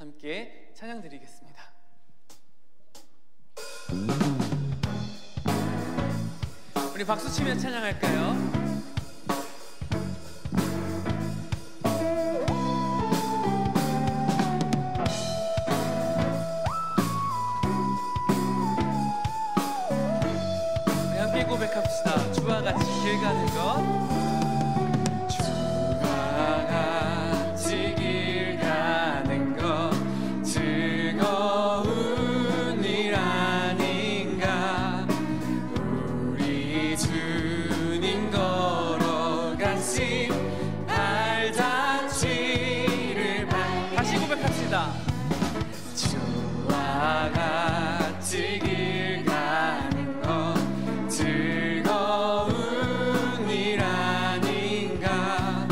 함께 찬양 드리겠습니다. 우리 박수 치며 찬양할까요? 고백합시다. 주와 같이 길 가는 것, 주와 같이 길 가는 것 즐거운 일 아닌가. 우리 주님 걸어가신 발자취를 다시 고백합시다. 주와 같이 길 가는 것 즐거운 일 아닌가.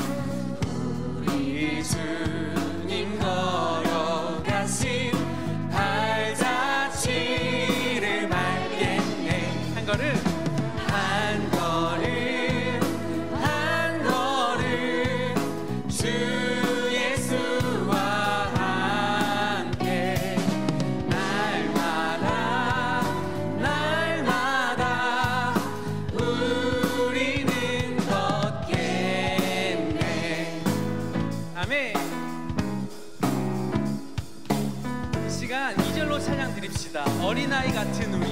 우리 주님 걸어가신 발자취를 밟겠네. 한 걸음 한 걸음 한 걸음 주 예수와 함께 날마다 날마다 우리는 걷겠네. 아멘. 이 시간 2절로 찬양 드립시다. 어린아이 같은 우리.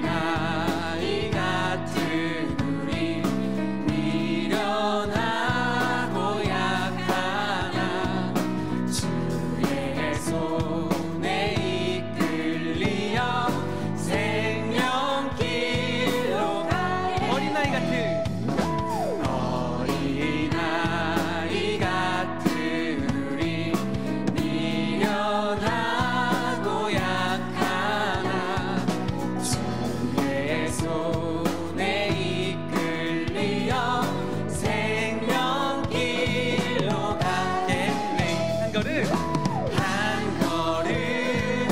어린아이 같은 우리 미련하고 약하나 주의 손에 이끌리어 생명길로 가. 어린아이 같은 어린아이 같은 우리 미련하고 약하나 주의 손에 이끌리어 생명길로 가겠네. 한 걸음 한 걸음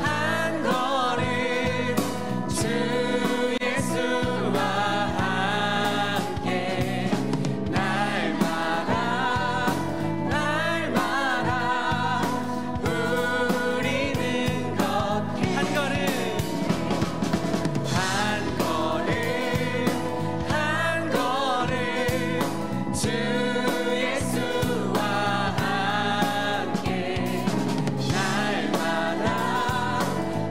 한 걸음 주 예수와 함께 날마다 날마다 우리는 걷게. 한 걸음 한 걸음 한 걸음 주 예수와 함께 날마다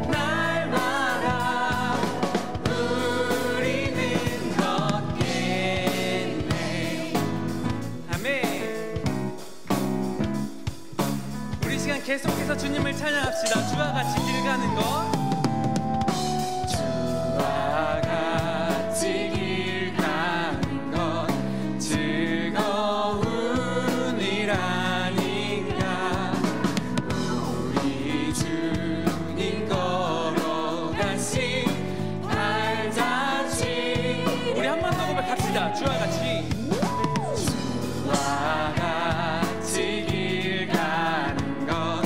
날마다 우리는 걷겠네. 아멘. 우리 시간 계속해서 주님을 찬양합시다. 주와 같이 길 가는 것, 주와 같이 길 가는 것 즐거운 일 아닌가. 우리 주님 걸어가신 발자취. 우리 한 번 더 고백합시다. 주와 같이 주와 같이 길 가는 것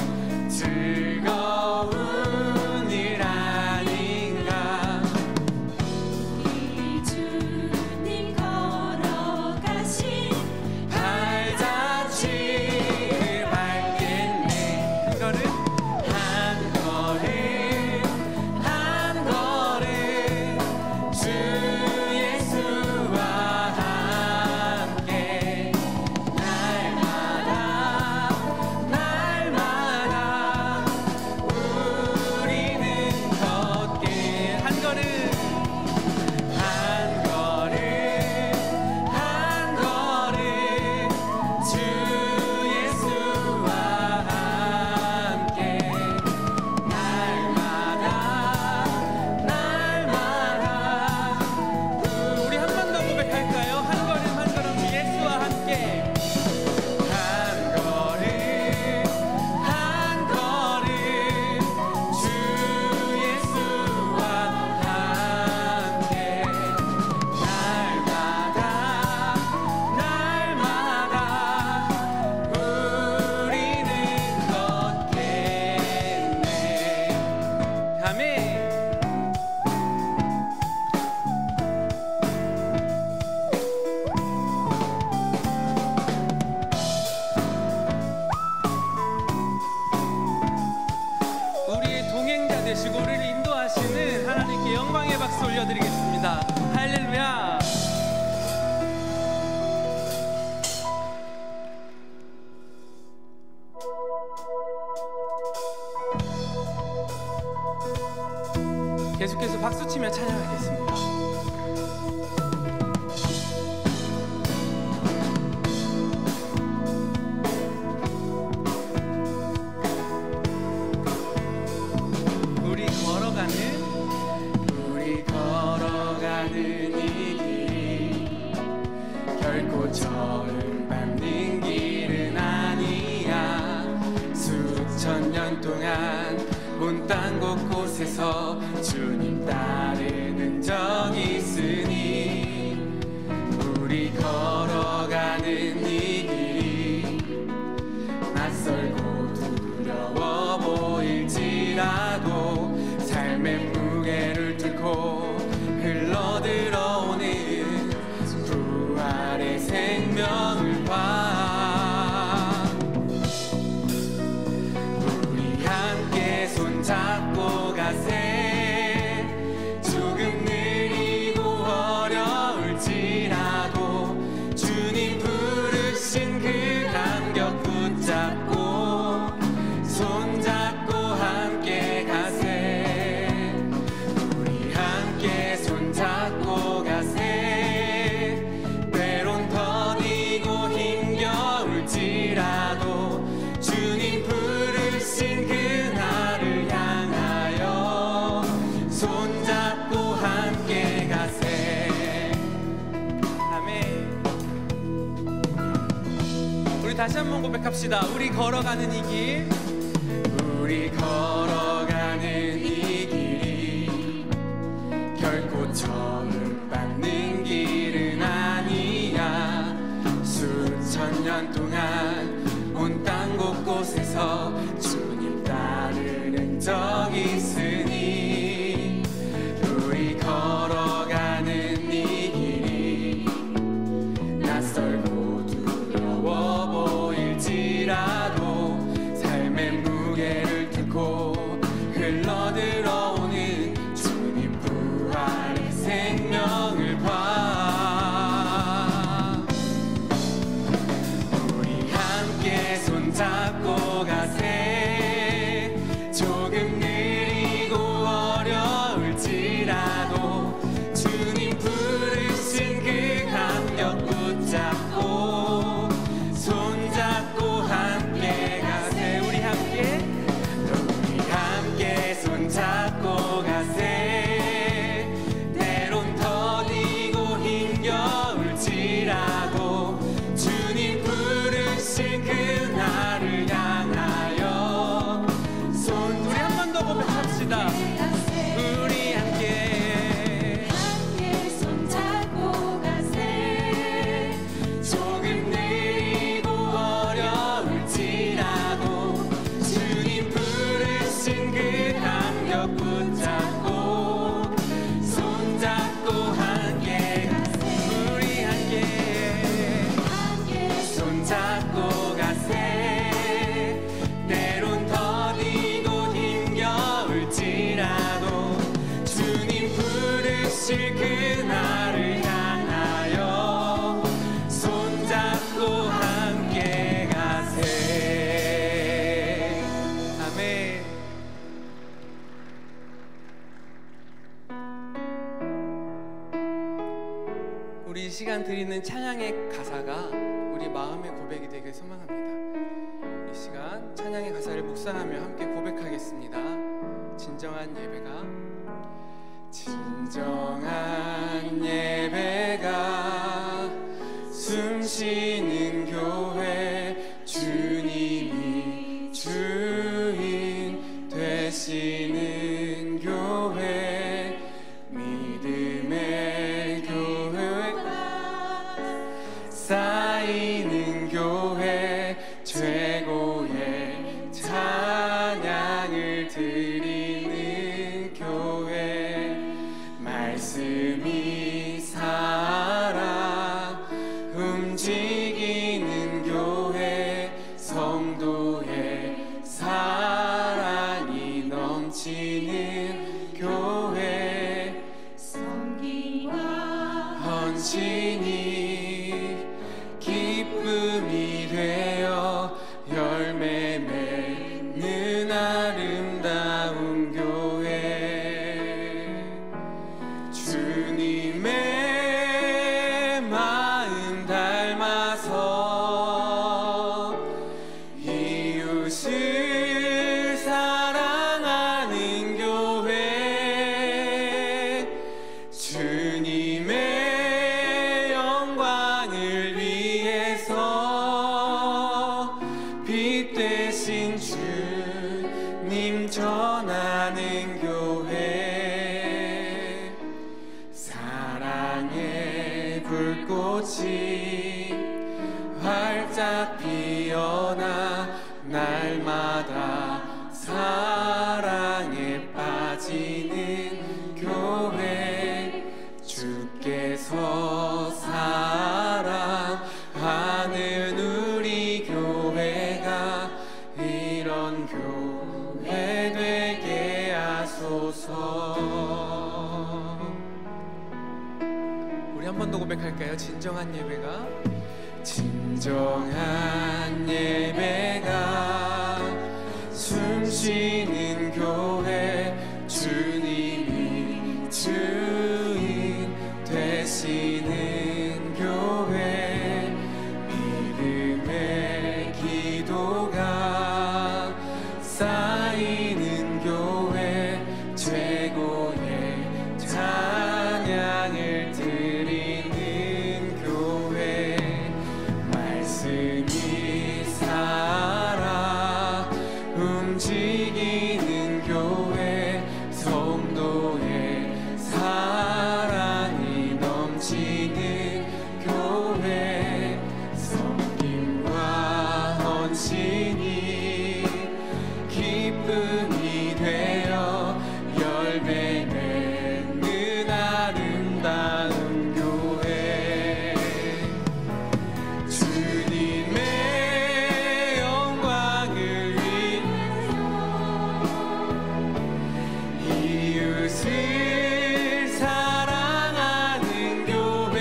즐거운 일 되시고 우리를 인도하시는 하나님께 영광의 박수 올려드리겠습니다. 할렐루야. 계속해서 박수치며 찬양하겠습니다. 우리 걸어가는 이 길이 결코 저음 밟는 길은 아니야. 수천 년 동안 온 땅 곳곳에서 주님 따르는 적이 있으니 우리 걸어가는 이 길이 낯설고 두려워 보일지라도 삶의 무게를 뚫고 흘러들어오는 부활의 생명을 봐. 우리 함께 손잡고 가세. 조금 느리고 어려울지라도 주님 부르신 그 감격 붙잡고 손잡고 함께 가세. 우리 함께 손잡고 가세. 때론 더디고 힘겨울지라도 주님 부르신 그날을 향하여 손잡고 함께 가세. 아멘. 우리 다시 한번 고백합시다. 우리 걸어가는 이 길, 우리 걸어가는 이 길이 결코 처음 밟는 길은 아니야. 수천 년 동안 온 땅 곳곳에서 주님 따르는 적이 있으니 우리 걸어가는 이 길이 낯설고 두려워 보일지라도 삶의 무게를 뚫고 흘러들어오는 주님 부활의 생명을 봐. 우리 함께 손잡고 가세. 조금 느리고 어려울지라도 주님 부르신 그 감격 붙잡고 손잡고 함께 가세. 우리 함께 손잡고 가세. 때론 더디고 힘겨울지라도 주님 부르신 그날을 향하여 우리 한 번 더 고백합시다. 우리 함께 손잡고 가세. 조금 느리고 어려울지라도 주님 부르신 그 감격 붙잡고 손잡고 함께 가세. 우리 함께 손잡고 가세. 때론 더디고 힘겨울지라도 주님 부르실 그날을 향하여 손잡고 함께 가세. 아멘. 우리 이 시간 드리는 찬양의 가사가 우리 마음의 고백이 되길 소망합니다. 이 시간 찬양의 가사를 묵상하며 함께 고백하겠습니다. 진정한 예배가 숨쉬는 교회. 주님이 주인 되시는 교회. 믿음의 교회가 쌓이는 교회. 최고의 찬양을 드리는 교회. 말씀이 살아 움직이는 교회. 성도의 사랑이 넘치는 대신 주님 전하는 교회, 사랑의 불꽃이 활짝 피어나 날마다 사랑에 빠지는 교회, 주께서 사랑하는 우리 교회가 이런 교회 되게 하소서. 우리 한 번 더 고백할까요? 진정한 예배가, 진정한 예배가 숨쉬는 교회, 주님이 주인 되시는 교회, 믿음의 기도가 쌓이는 교회, 최고의 찬양을 드리는 교회, 말씀이 살아 움직이는 교회, 성도의 사랑이 넘치는 교회, 섬김과 헌신이 기쁨이 되어 열매 맺는 아름다운 교회, 주님의 영광을 위해 이웃을 사랑하는 교회,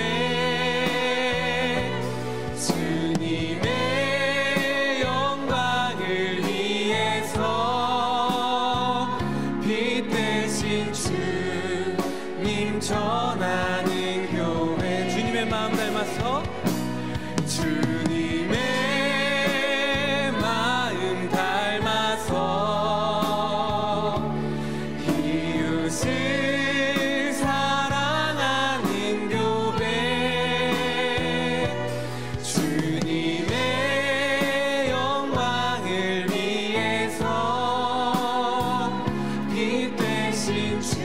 주님의 영광을 위해서 빛 대신 주님 전하는 교회, 주님의 마음 닮아서, 주님의 마음 닮아서 이웃을 사랑하는 교회, 주님의 영광을 위해서 빛 대신 주.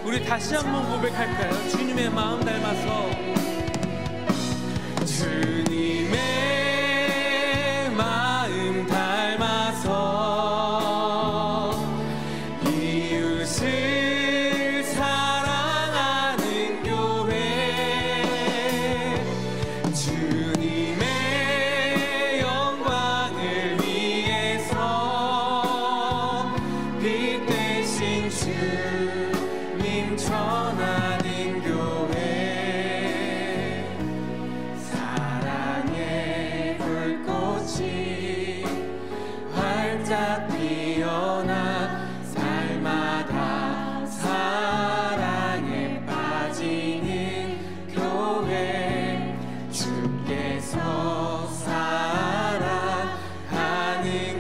우리 다시 한번 고백할까요? 주님의 마음 닮아서, 주님의 마음 닮아서 이웃을 사랑하는 교회, 주님의 영광을 위해서 빛 대신 주님 전하는 교회, 사랑의 불꽃이 활짝 피어나 날마다 사랑에 빠지는 교회, 주께서 사랑하는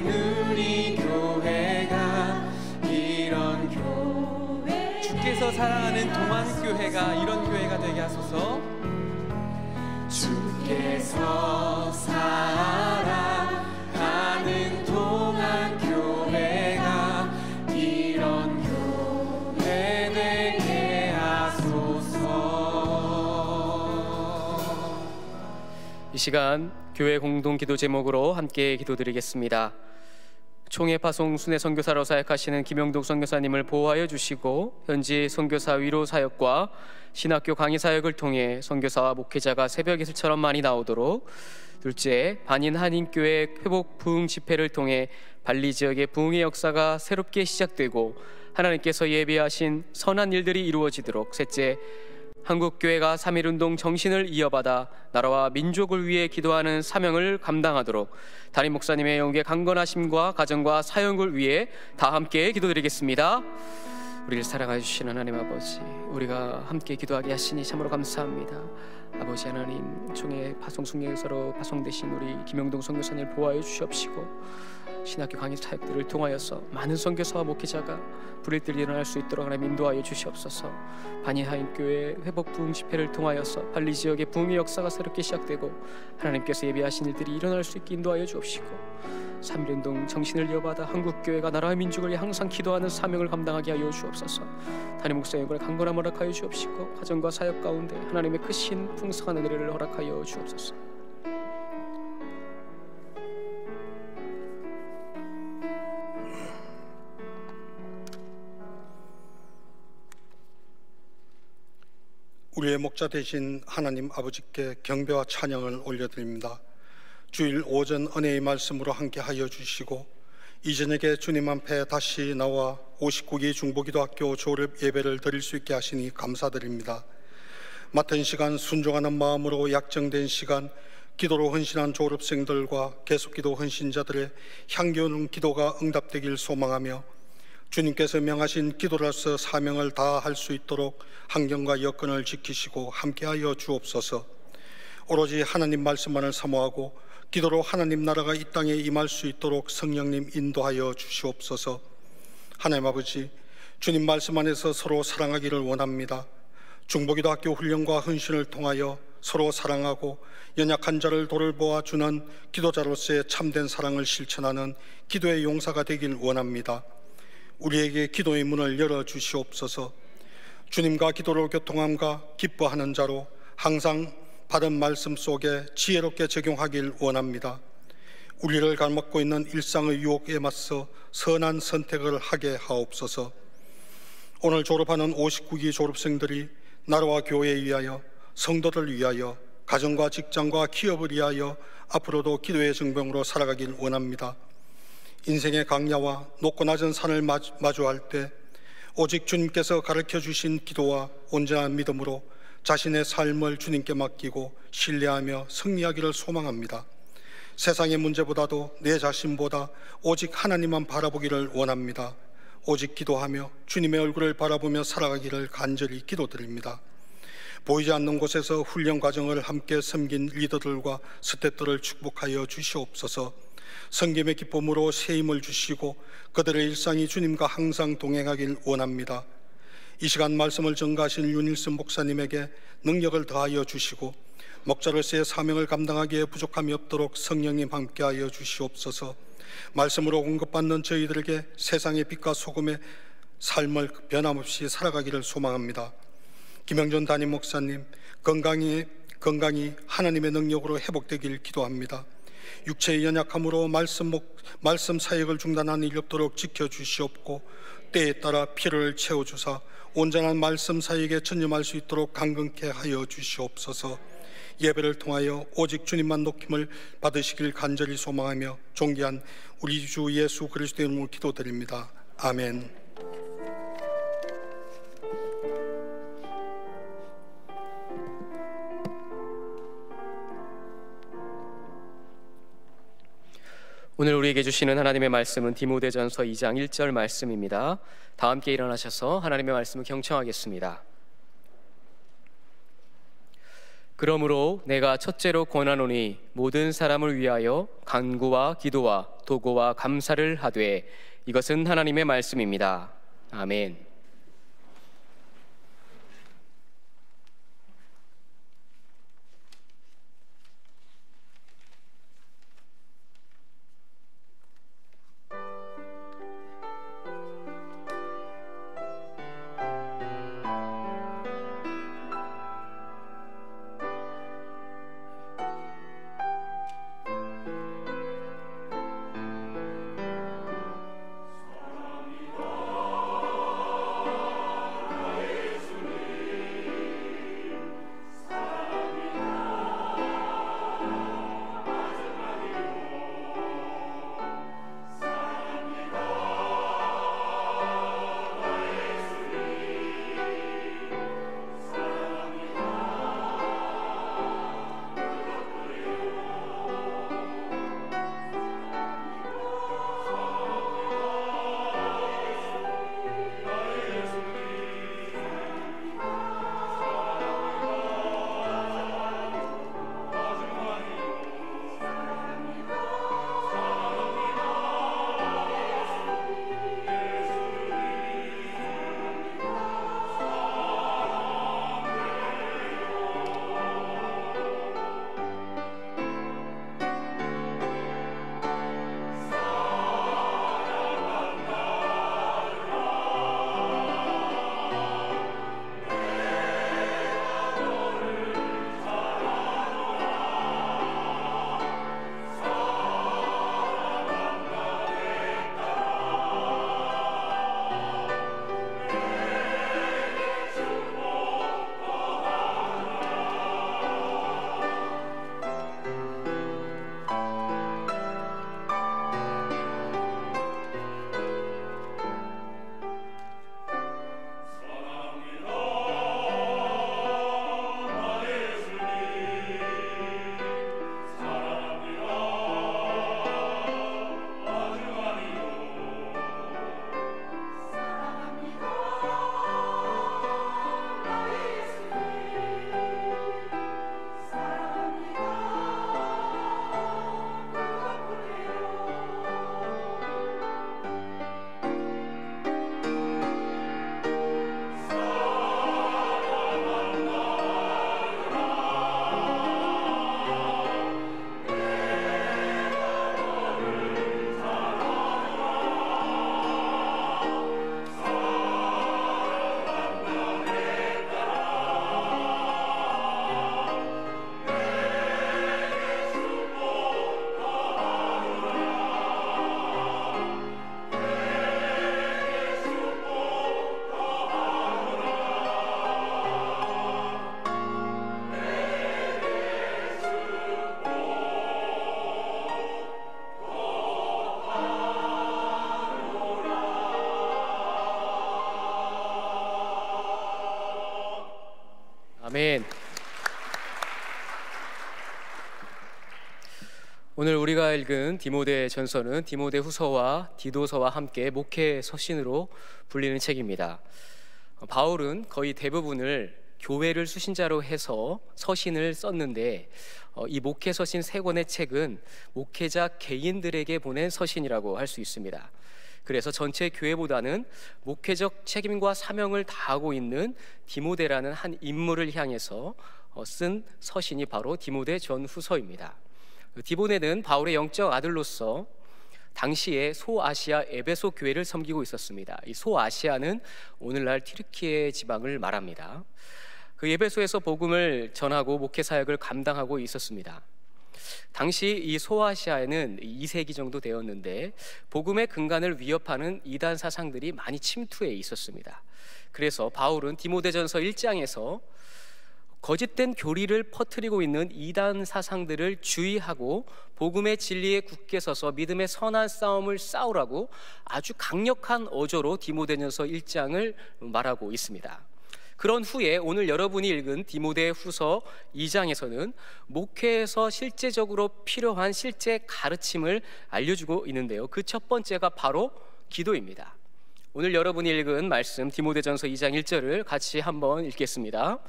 우리 교회가 이런 교회, 주께서 사랑하는 동안교회가 이런 교회가 되게 하소서. 주께서 사랑하는 동안교회가 이런 교회 되게 하소서. 이 시간 교회 공동 기도 제목으로 함께 기도드리겠습니다. 총회 파송 순회 선교사로 사역하시는 김영독 선교사님을 보호하여 주시고, 현지 선교사 위로 사역과 신학교 강의 사역을 통해 선교사와 목회자가 새벽 예술처럼 많이 나오도록, 둘째, 반인 한인교회 회복 부흥 집회를 통해 발리 지역의 부흥의 역사가 새롭게 시작되고 하나님께서 예비하신 선한 일들이 이루어지도록, 셋째, 한국교회가 3.1운동 정신을 이어받아 나라와 민족을 위해 기도하는 사명을 감당하도록 담임 목사님의 영계 강건하심과 가정과 사역을 위해 다 함께 기도드리겠습니다. 우리를 사랑해 주신 하나님 아버지, 우리가 함께 기도하게 하시니 참으로 감사합니다. 아버지 하나님, 총회 파송 순례사로 파송되신 우리 김영동 선교사님을 보호하여 주시옵시고, 신학교 강의 사역들을 통하여서 많은 선교사와 목회자가 불일들 일어날 수 있도록 하나님 인도하여 주시옵소서. 반인 한인교회 회복 부흥 집회를 통하여서 발리 지역의 부흥의 역사가 새롭게 시작되고 하나님께서 예비하신 일들이 일어날 수 있게 인도하여 주옵시고, 3.1운동 정신을 이어받아 한국교회가 나라와 민족을 위해 항상 기도하는 사명을 감당하게 하여 주옵소서. 담임 목사의 영광을 강건함 허락하여 주옵시고 가정과 사역 가운데 하나님의 크신 풍성한 은혜를 허락하여 주옵소서. 우리의 목자 되신 하나님 아버지께 경배와 찬양을 올려드립니다. 주일 오전 은혜의 말씀으로 함께하여 주시고 이 저녁에 주님 앞에 다시 나와 59기 중보기도학교 졸업 예배를 드릴 수 있게 하시니 감사드립니다. 맡은 시간 순종하는 마음으로 약정된 시간 기도로 헌신한 졸업생들과 계속기도 헌신자들의 향기오는 기도가 응답되길 소망하며 주님께서 명하신 기도로서 사명을 다할 수 있도록 환경과 여건을 지키시고 함께하여 주옵소서. 오로지 하나님 말씀만을 사모하고 기도로 하나님 나라가 이 땅에 임할 수 있도록 성령님 인도하여 주시옵소서. 하나님 아버지, 주님 말씀 안에서 서로 사랑하기를 원합니다. 중보기도학교 훈련과 헌신을 통하여 서로 사랑하고 연약한 자를 돌보아주는 기도자로서의 참된 사랑을 실천하는 기도의 용사가 되길 원합니다. 우리에게 기도의 문을 열어주시옵소서. 주님과 기도로 교통함과 기뻐하는 자로 항상 받은 말씀 속에 지혜롭게 적용하길 원합니다. 우리를 갈먹고 있는 일상의 유혹에 맞서 선한 선택을 하게 하옵소서. 오늘 졸업하는 59기 졸업생들이 나라와 교회에 위하여, 성도들 위하여, 가정과 직장과 기업을 위하여 앞으로도 기도의 증병으로 살아가길 원합니다. 인생의 강야와 높고 낮은 산을 마주할 때 오직 주님께서 가르쳐 주신 기도와 온전한 믿음으로 자신의 삶을 주님께 맡기고 신뢰하며 승리하기를 소망합니다. 세상의 문제보다도 내 자신보다 오직 하나님만 바라보기를 원합니다. 오직 기도하며 주님의 얼굴을 바라보며 살아가기를 간절히 기도드립니다. 보이지 않는 곳에서 훈련 과정을 함께 섬긴 리더들과 스태프들을 축복하여 주시옵소서. 성김의 기쁨으로 새 힘을 주시고 그들의 일상이 주님과 항상 동행하길 원합니다. 이 시간 말씀을 전가하신 윤일순 목사님에게 능력을 더하여 주시고 목자로서의 사명을 감당하기에 부족함이 없도록 성령님 함께하여 주시옵소서. 말씀으로 공급받는 저희들에게 세상의 빛과 소금의 삶을 변함없이 살아가기를 소망합니다. 김영전 담임 목사님 건강이 하나님의 능력으로 회복되길 기도합니다. 육체의 연약함으로 말씀 사역을 중단하는 일이 없도록 지켜주시옵고 때에 따라 필요를 채워주사 온전한 말씀 사역에 전념할 수 있도록 강건케 하여 주시옵소서. 예배를 통하여 오직 주님만 높임을 받으시길 간절히 소망하며 존귀한 우리 주 예수 그리스도의 이름으로 기도드립니다. 아멘. 오늘 우리에게 주시는 하나님의 말씀은 디모데전서 2장 1절 말씀입니다. 다 함께 일어나셔서 하나님의 말씀을 경청하겠습니다. 그러므로 내가 첫째로 권하노니 모든 사람을 위하여 간구와 기도와 도고와 감사를 하되 이것은 하나님의 말씀입니다. 아멘. 아멘. 오늘 우리가 읽은 디모데전서는 디모데후서와 디도서와 함께 목회 서신으로 불리는 책입니다. 바울은 거의 대부분을 교회를 수신자로 해서 서신을 썼는데 이 목회 서신 3권의 책은 목회자 개인들에게 보낸 서신이라고 할 수 있습니다. 그래서 전체 교회보다는 목회적 책임과 사명을 다하고 있는 디모데라는 한 인물을 향해서 쓴 서신이 바로 디모데 전후서입니다. 디모데는 바울의 영적 아들로서 당시에 소아시아 에베소 교회를 섬기고 있었습니다. 이 소아시아는 오늘날 튀르키예 지방을 말합니다. 그 에베소에서 복음을 전하고 목회 사역을 감당하고 있었습니다. 당시 이 소아시아에는 2세기 정도 되었는데 복음의 근간을 위협하는 이단 사상들이 많이 침투해 있었습니다. 그래서 바울은 디모데전서 1장에서 거짓된 교리를 퍼뜨리고 있는 이단 사상들을 주의하고 복음의 진리에 굳게 서서 믿음의 선한 싸움을 싸우라고 아주 강력한 어조로 디모데전서 1장을 말하고 있습니다. 그런 후에 오늘 여러분이 읽은 디모데후서 2장에서는 목회에서 실제적으로 필요한 실제 가르침을 알려주고 있는데요. 그 첫 번째가 바로 기도입니다. 오늘 여러분이 읽은 말씀 디모데전서 2장 1절을 같이 한번 읽겠습니다.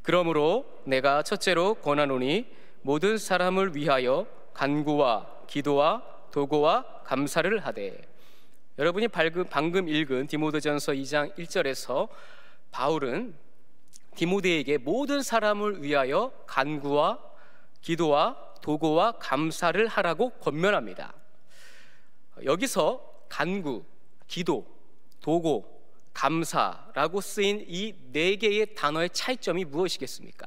그러므로 내가 첫째로 권하노니 모든 사람을 위하여 간구와 기도와 도고와 감사를 하되. 여러분이 방금 읽은 디모데전서 2장 1절에서 바울은 디모데에게 모든 사람을 위하여 간구와 기도와 도고와 감사를 하라고 권면합니다. 여기서 간구, 기도, 도고, 감사라고 쓰인 이 4개의 단어의 차이점이 무엇이겠습니까?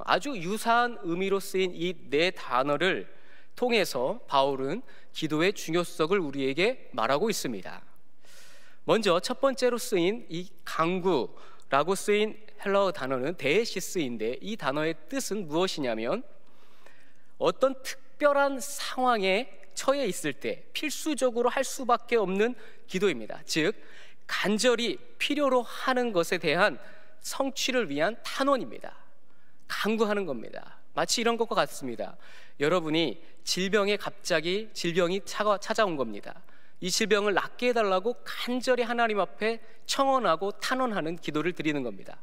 아주 유사한 의미로 쓰인 이 4단어를 통해서 바울은 기도의 중요성을 우리에게 말하고 있습니다. 먼저 첫 번째로 쓰인 이 간구라고 쓰인 헬라어 단어는 데시스인데 이 단어의 뜻은 무엇이냐면 어떤 특별한 상황에 처해 있을 때 필수적으로 할 수밖에 없는 기도입니다. 즉 간절히 필요로 하는 것에 대한 성취를 위한 탄원입니다. 간구하는 겁니다. 마치 이런 것과 같습니다. 여러분이 갑자기 질병이 찾아온 겁니다. 이 질병을 낫게 해달라고 간절히 하나님 앞에 청원하고 탄원하는 기도를 드리는 겁니다.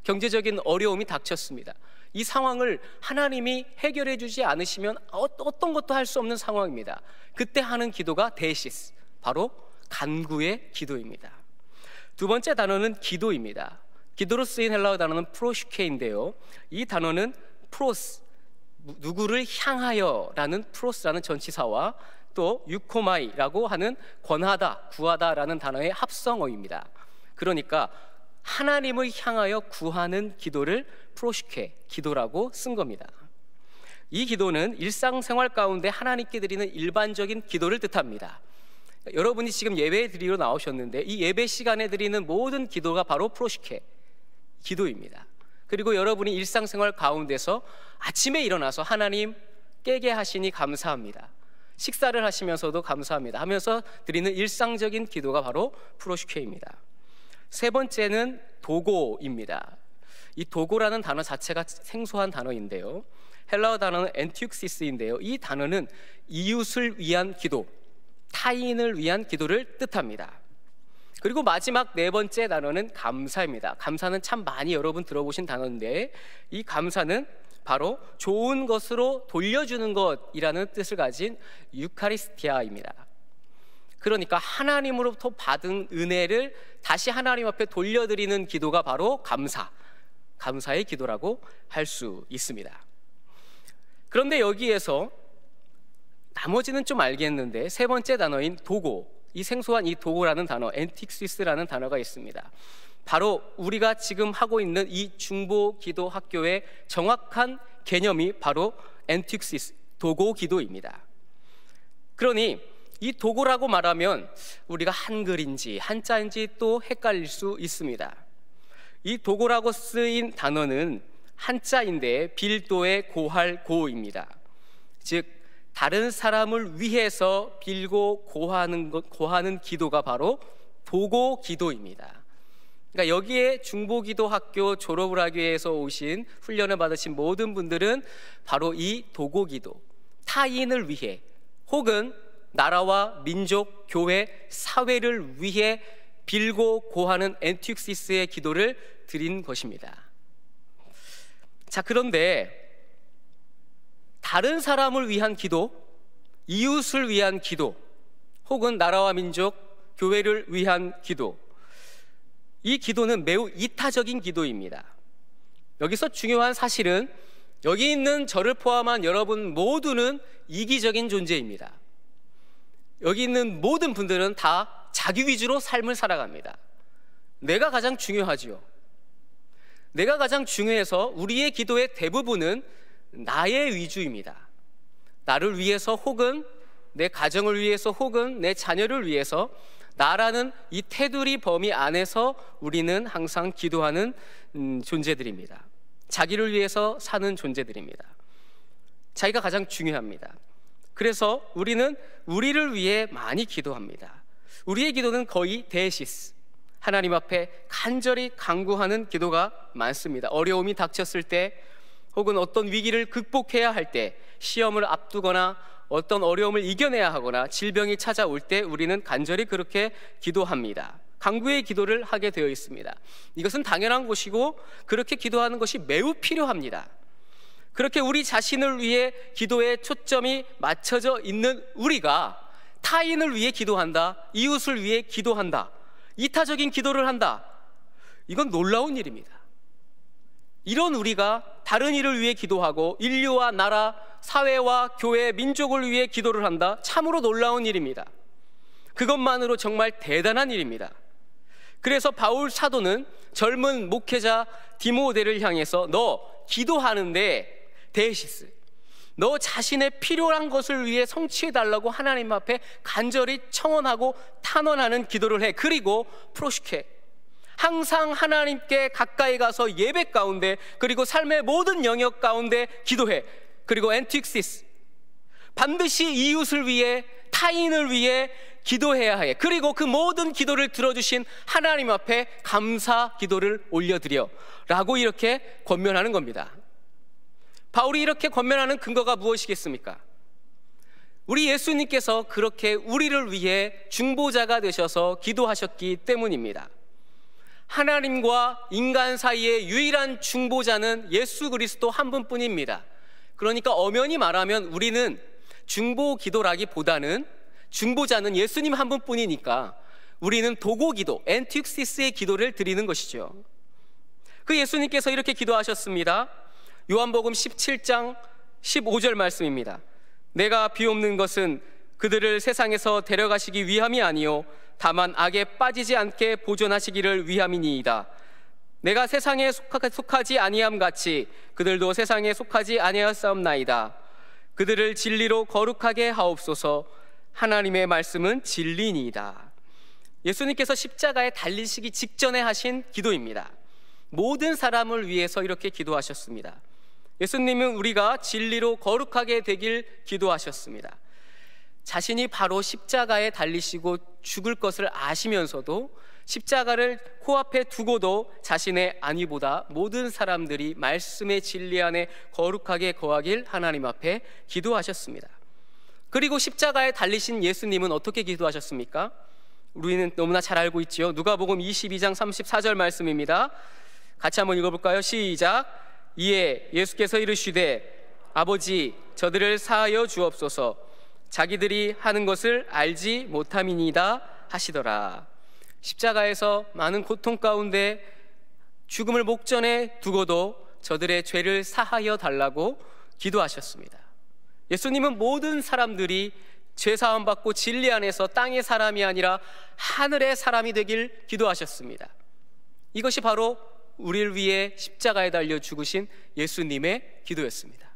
경제적인 어려움이 닥쳤습니다. 이 상황을 하나님이 해결해 주지 않으시면 어떤 것도 할 수 없는 상황입니다. 그때 하는 기도가 데시스, 바로 간구의 기도입니다. 두 번째 단어는 기도입니다. 기도로 쓰인 헬라어 단어는 프로슈케인데요, 이 단어는 프로스, 누구를 향하여라는 프로스라는 전치사와 또 유코마이라고 하는 권하다, 구하다라는 단어의 합성어입니다. 그러니까 하나님을 향하여 구하는 기도를 프로슈케, 기도라고 쓴 겁니다. 이 기도는 일상생활 가운데 하나님께 드리는 일반적인 기도를 뜻합니다. 여러분이 지금 예배 드리러 나오셨는데 이 예배 시간에 드리는 모든 기도가 바로 프로슈케, 기도입니다. 그리고 여러분이 일상생활 가운데서 아침에 일어나서 하나님 깨게 하시니 감사합니다, 식사를 하시면서도 감사합니다 하면서 드리는 일상적인 기도가 바로 프로슈케입니다. 세 번째는 도고입니다. 이 도고라는 단어 자체가 생소한 단어인데요, 헬라어 단어는 엔티육시스인데요, 이 단어는 이웃을 위한 기도, 타인을 위한 기도를 뜻합니다. 그리고 마지막 네 번째 단어는 감사입니다. 감사는 참 많이 여러분 들어보신 단어인데 이 감사는 바로 좋은 것으로 돌려주는 것이라는 뜻을 가진 유카리스티아입니다. 그러니까 하나님으로부터 받은 은혜를 다시 하나님 앞에 돌려드리는 기도가 바로 감사의 기도라고 할 수 있습니다. 그런데 여기에서 나머지는 좀 알겠는데 세 번째 단어인 도고, 이 생소한 이 도고라는 단어, 엔틱시스라는 단어가 있습니다. 바로 우리가 지금 하고 있는 이 중보 기도 학교의 정확한 개념이 바로 엔틱시스, 도고 기도입니다. 그러니 이 도고라고 말하면 우리가 한글인지 한자인지 또 헷갈릴 수 있습니다. 이 도고라고 쓰인 단어는 한자인데 빌도의 고할 고입니다. 즉 다른 사람을 위해서 빌고 고하는 기도가 바로 도고 기도입니다. 그러니까 여기에 중보기도학교 졸업을 하기 위해서 오신 훈련을 받으신 모든 분들은 바로 이 도고기도, 타인을 위해 혹은 나라와 민족, 교회, 사회를 위해 빌고 고하는 엔티육시스의 기도를 드린 것입니다. 자, 그런데 다른 사람을 위한 기도, 이웃을 위한 기도, 혹은 나라와 민족, 교회를 위한 기도, 이 기도는 매우 이타적인 기도입니다. 여기서 중요한 사실은 여기 있는 저를 포함한 여러분 모두는 이기적인 존재입니다. 여기 있는 모든 분들은 다 자기 위주로 삶을 살아갑니다. 내가 가장 중요하지요. 내가 가장 중요해서 우리의 기도의 대부분은 나의 위주입니다. 나를 위해서 혹은 내 가정을 위해서 혹은 내 자녀를 위해서 나라는 이 테두리 범위 안에서 우리는 항상 기도하는 존재들입니다. 자기를 위해서 사는 존재들입니다. 자기가 가장 중요합니다. 그래서 우리는 우리를 위해 많이 기도합니다. 우리의 기도는 거의 데시스, 하나님 앞에 간절히 간구하는 기도가 많습니다. 어려움이 닥쳤을 때 혹은 어떤 위기를 극복해야 할 때, 시험을 앞두거나 어떤 어려움을 이겨내야 하거나 질병이 찾아올 때 우리는 간절히 그렇게 기도합니다. 간구의 기도를 하게 되어 있습니다. 이것은 당연한 것이고 그렇게 기도하는 것이 매우 필요합니다. 그렇게 우리 자신을 위해 기도에 초점이 맞춰져 있는 우리가 타인을 위해 기도한다, 이웃을 위해 기도한다, 이타적인 기도를 한다, 이건 놀라운 일입니다. 이런 우리가 다른 일을 위해 기도하고 인류와 나라, 사회와 교회, 민족을 위해 기도를 한다, 참으로 놀라운 일입니다. 그것만으로 정말 대단한 일입니다. 그래서 바울 사도는 젊은 목회자 디모데를 향해서 너 기도하는데 데시스, 너 자신의 필요한 것을 위해 성취해달라고 하나님 앞에 간절히 청원하고 탄원하는 기도를 해. 그리고 프로시케, 항상 하나님께 가까이 가서 예배 가운데 그리고 삶의 모든 영역 가운데 기도해. 그리고 엔틱시스, 반드시 이웃을 위해, 타인을 위해 기도해야 해. 그리고 그 모든 기도를 들어주신 하나님 앞에 감사 기도를 올려드려 라고 이렇게 권면하는 겁니다. 바울이 이렇게 권면하는 근거가 무엇이겠습니까? 우리 예수님께서 그렇게 우리를 위해 중보자가 되셔서 기도하셨기 때문입니다. 하나님과 인간 사이의 유일한 중보자는 예수 그리스도 한 분뿐입니다. 그러니까 엄연히 말하면 우리는 중보 기도라기보다는 중보자는 예수님 한 분뿐이니까 우리는 도고 기도, 엔틱시스의 기도를 드리는 것이죠. 그 예수님께서 이렇게 기도하셨습니다. 요한복음 17장 15절 말씀입니다. 내가 비옵는 것은 그들을 세상에서 데려가시기 위함이 아니요 다만 악에 빠지지 않게 보존하시기를 위함이니이다. 내가 세상에 속하지 아니함 같이 그들도 세상에 속하지 아니하였사옵나이다. 그들을 진리로 거룩하게 하옵소서. 하나님의 말씀은 진리니이다. 예수님께서 십자가에 달리시기 직전에 하신 기도입니다. 모든 사람을 위해서 이렇게 기도하셨습니다. 예수님은 우리가 진리로 거룩하게 되길 기도하셨습니다. 자신이 바로 십자가에 달리시고 죽을 것을 아시면서도 십자가를 코앞에 두고도 자신의 안위보다 모든 사람들이 말씀의 진리 안에 거룩하게 거하길 하나님 앞에 기도하셨습니다. 그리고 십자가에 달리신 예수님은 어떻게 기도하셨습니까? 우리는 너무나 잘 알고 있지요. 누가복음 22장 34절 말씀입니다. 같이 한번 읽어볼까요? 시작. 이에 예수께서 이르시되 아버지 저들을 사하여 주옵소서. 자기들이 하는 것을 알지 못함이니이다 하시더라. 십자가에서 많은 고통 가운데 죽음을 목전에 두고도 저들의 죄를 사하여 달라고 기도하셨습니다. 예수님은 모든 사람들이 죄사함 받고 진리 안에서 땅의 사람이 아니라 하늘의 사람이 되길 기도하셨습니다. 이것이 바로 우리를 위해 십자가에 달려 죽으신 예수님의 기도였습니다.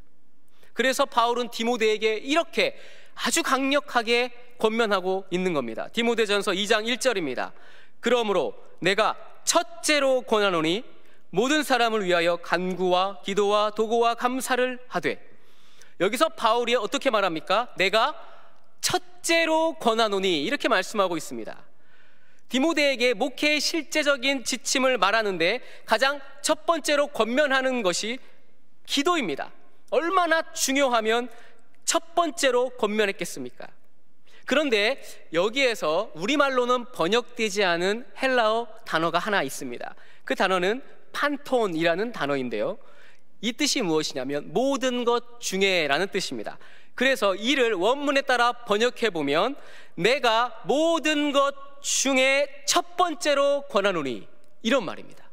그래서 바울은 디모데에게 이렇게 아주 강력하게 권면하고 있는 겁니다. 디모데전서 2장 1절입니다. 그러므로 내가 첫째로 권하노니 모든 사람을 위하여 간구와 기도와 도고와 감사를 하되. 여기서 바울이 어떻게 말합니까? 내가 첫째로 권하노니 이렇게 말씀하고 있습니다. 디모데에게 목회의 실제적인 지침을 말하는데 가장 첫 번째로 권면하는 것이 기도입니다. 얼마나 중요하면 첫 번째로 권면했겠습니까? 그런데 여기에서 우리말로는 번역되지 않은 헬라어 단어가 하나 있습니다. 그 단어는 판톤이라는 단어인데요, 이 뜻이 무엇이냐면 모든 것 중에 라는 뜻입니다. 그래서 이를 원문에 따라 번역해 보면 내가 모든 것 중에 첫 번째로 권하노니, 이런 말입니다.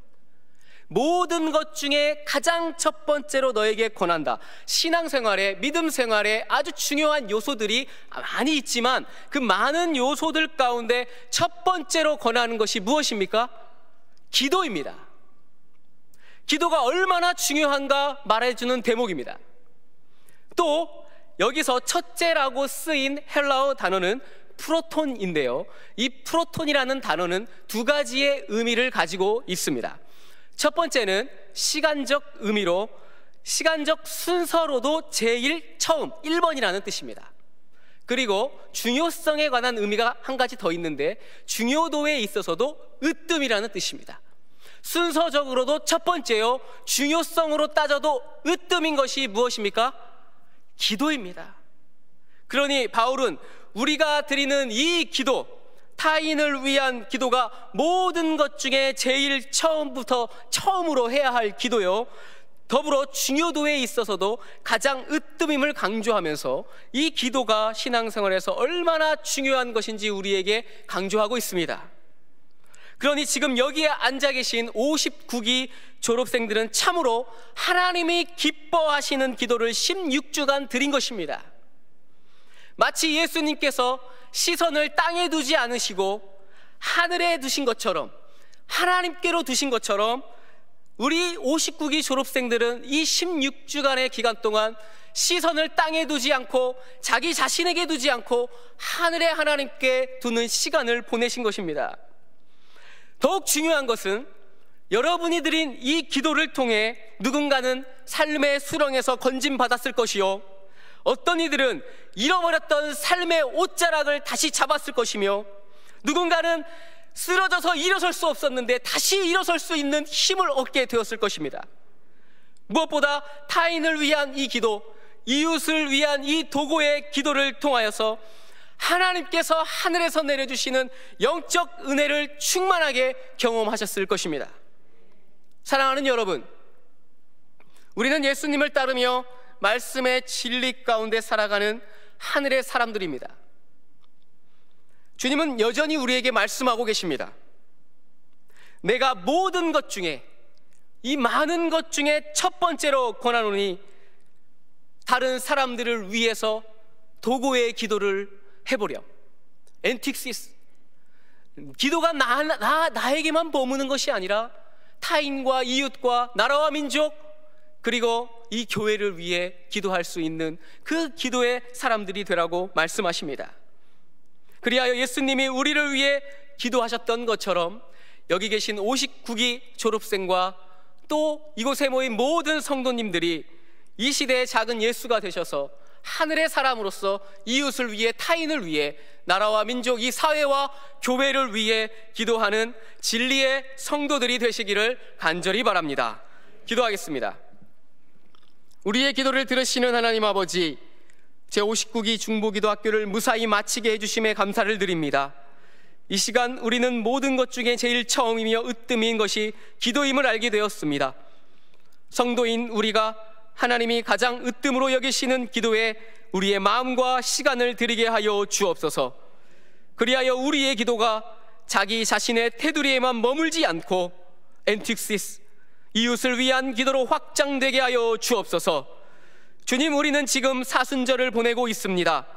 모든 것 중에 가장 첫 번째로 너에게 권한다. 신앙생활에, 믿음 생활에 아주 중요한 요소들이 많이 있지만 그 많은 요소들 가운데 첫 번째로 권하는 것이 무엇입니까? 기도입니다. 기도가 얼마나 중요한가 말해주는 대목입니다. 또 여기서 첫째라고 쓰인 헬라어 단어는 프로톤인데요, 이 프로톤이라는 단어는 두 가지의 의미를 가지고 있습니다. 첫 번째는 시간적 의미로, 시간적 순서로도 제일 처음 1번이라는 뜻입니다. 그리고 중요성에 관한 의미가 한 가지 더 있는데 중요도에 있어서도 으뜸이라는 뜻입니다. 순서적으로도 첫 번째요, 중요성으로 따져도 으뜸인 것이 무엇입니까? 기도입니다. 그러니 바울은 우리가 드리는 이 기도, 타인을 위한 기도가 모든 것 중에 제일 처음으로 해야 할 기도요, 더불어 중요도에 있어서도 가장 으뜸임을 강조하면서 이 기도가 신앙생활에서 얼마나 중요한 것인지 우리에게 강조하고 있습니다. 그러니 지금 여기에 앉아 계신 59기 졸업생들은 참으로 하나님이 기뻐하시는 기도를 16주간 드린 것입니다. 마치 예수님께서 시선을 땅에 두지 않으시고 하늘에 두신 것처럼, 하나님께로 두신 것처럼 우리 59기 졸업생들은 이 16주간의 기간 동안 시선을 땅에 두지 않고 자기 자신에게 두지 않고 하늘의 하나님께 두는 시간을 보내신 것입니다. 더욱 중요한 것은 여러분이 드린 이 기도를 통해 누군가는 삶의 수렁에서 건짐받았을 것이요, 어떤 이들은 잃어버렸던 삶의 옷자락을 다시 잡았을 것이며, 누군가는 쓰러져서 일어설 수 없었는데 다시 일어설 수 있는 힘을 얻게 되었을 것입니다. 무엇보다 타인을 위한 이 기도, 이웃을 위한 이 도고의 기도를 통하여서 하나님께서 하늘에서 내려주시는 영적 은혜를 충만하게 경험하셨을 것입니다. 사랑하는 여러분, 우리는 예수님을 따르며 말씀의 진리 가운데 살아가는 하늘의 사람들입니다. 주님은 여전히 우리에게 말씀하고 계십니다. 내가 모든 것 중에, 이 많은 것 중에 첫 번째로 권하노니 다른 사람들을 위해서 도고의 기도를 해보렴. 엔틱시스, 기도가 나에게만 머무는 것이 아니라 타인과 이웃과 나라와 민족, 그리고 이 교회를 위해 기도할 수 있는 그 기도의 사람들이 되라고 말씀하십니다. 그리하여 예수님이 우리를 위해 기도하셨던 것처럼 여기 계신 59기 졸업생과 또 이곳에 모인 모든 성도님들이 이 시대의 작은 예수가 되셔서 하늘의 사람으로서 이웃을 위해, 타인을 위해, 나라와 민족, 이 사회와 교회를 위해 기도하는 진리의 성도들이 되시기를 간절히 바랍니다. 기도하겠습니다. 우리의 기도를 들으시는 하나님 아버지, 제59기 중보기도학교를 무사히 마치게 해주심에 감사를 드립니다. 이 시간 우리는 모든 것 중에 제일 처음이며 으뜸인 것이 기도임을 알게 되었습니다. 성도인 우리가 하나님이 가장 으뜸으로 여기시는 기도에 우리의 마음과 시간을 드리게 하여 주옵소서. 그리하여 우리의 기도가 자기 자신의 테두리에만 머물지 않고 엔틱시스, 이웃을 위한 기도로 확장되게 하여 주옵소서. 주님, 우리는 지금 사순절을 보내고 있습니다.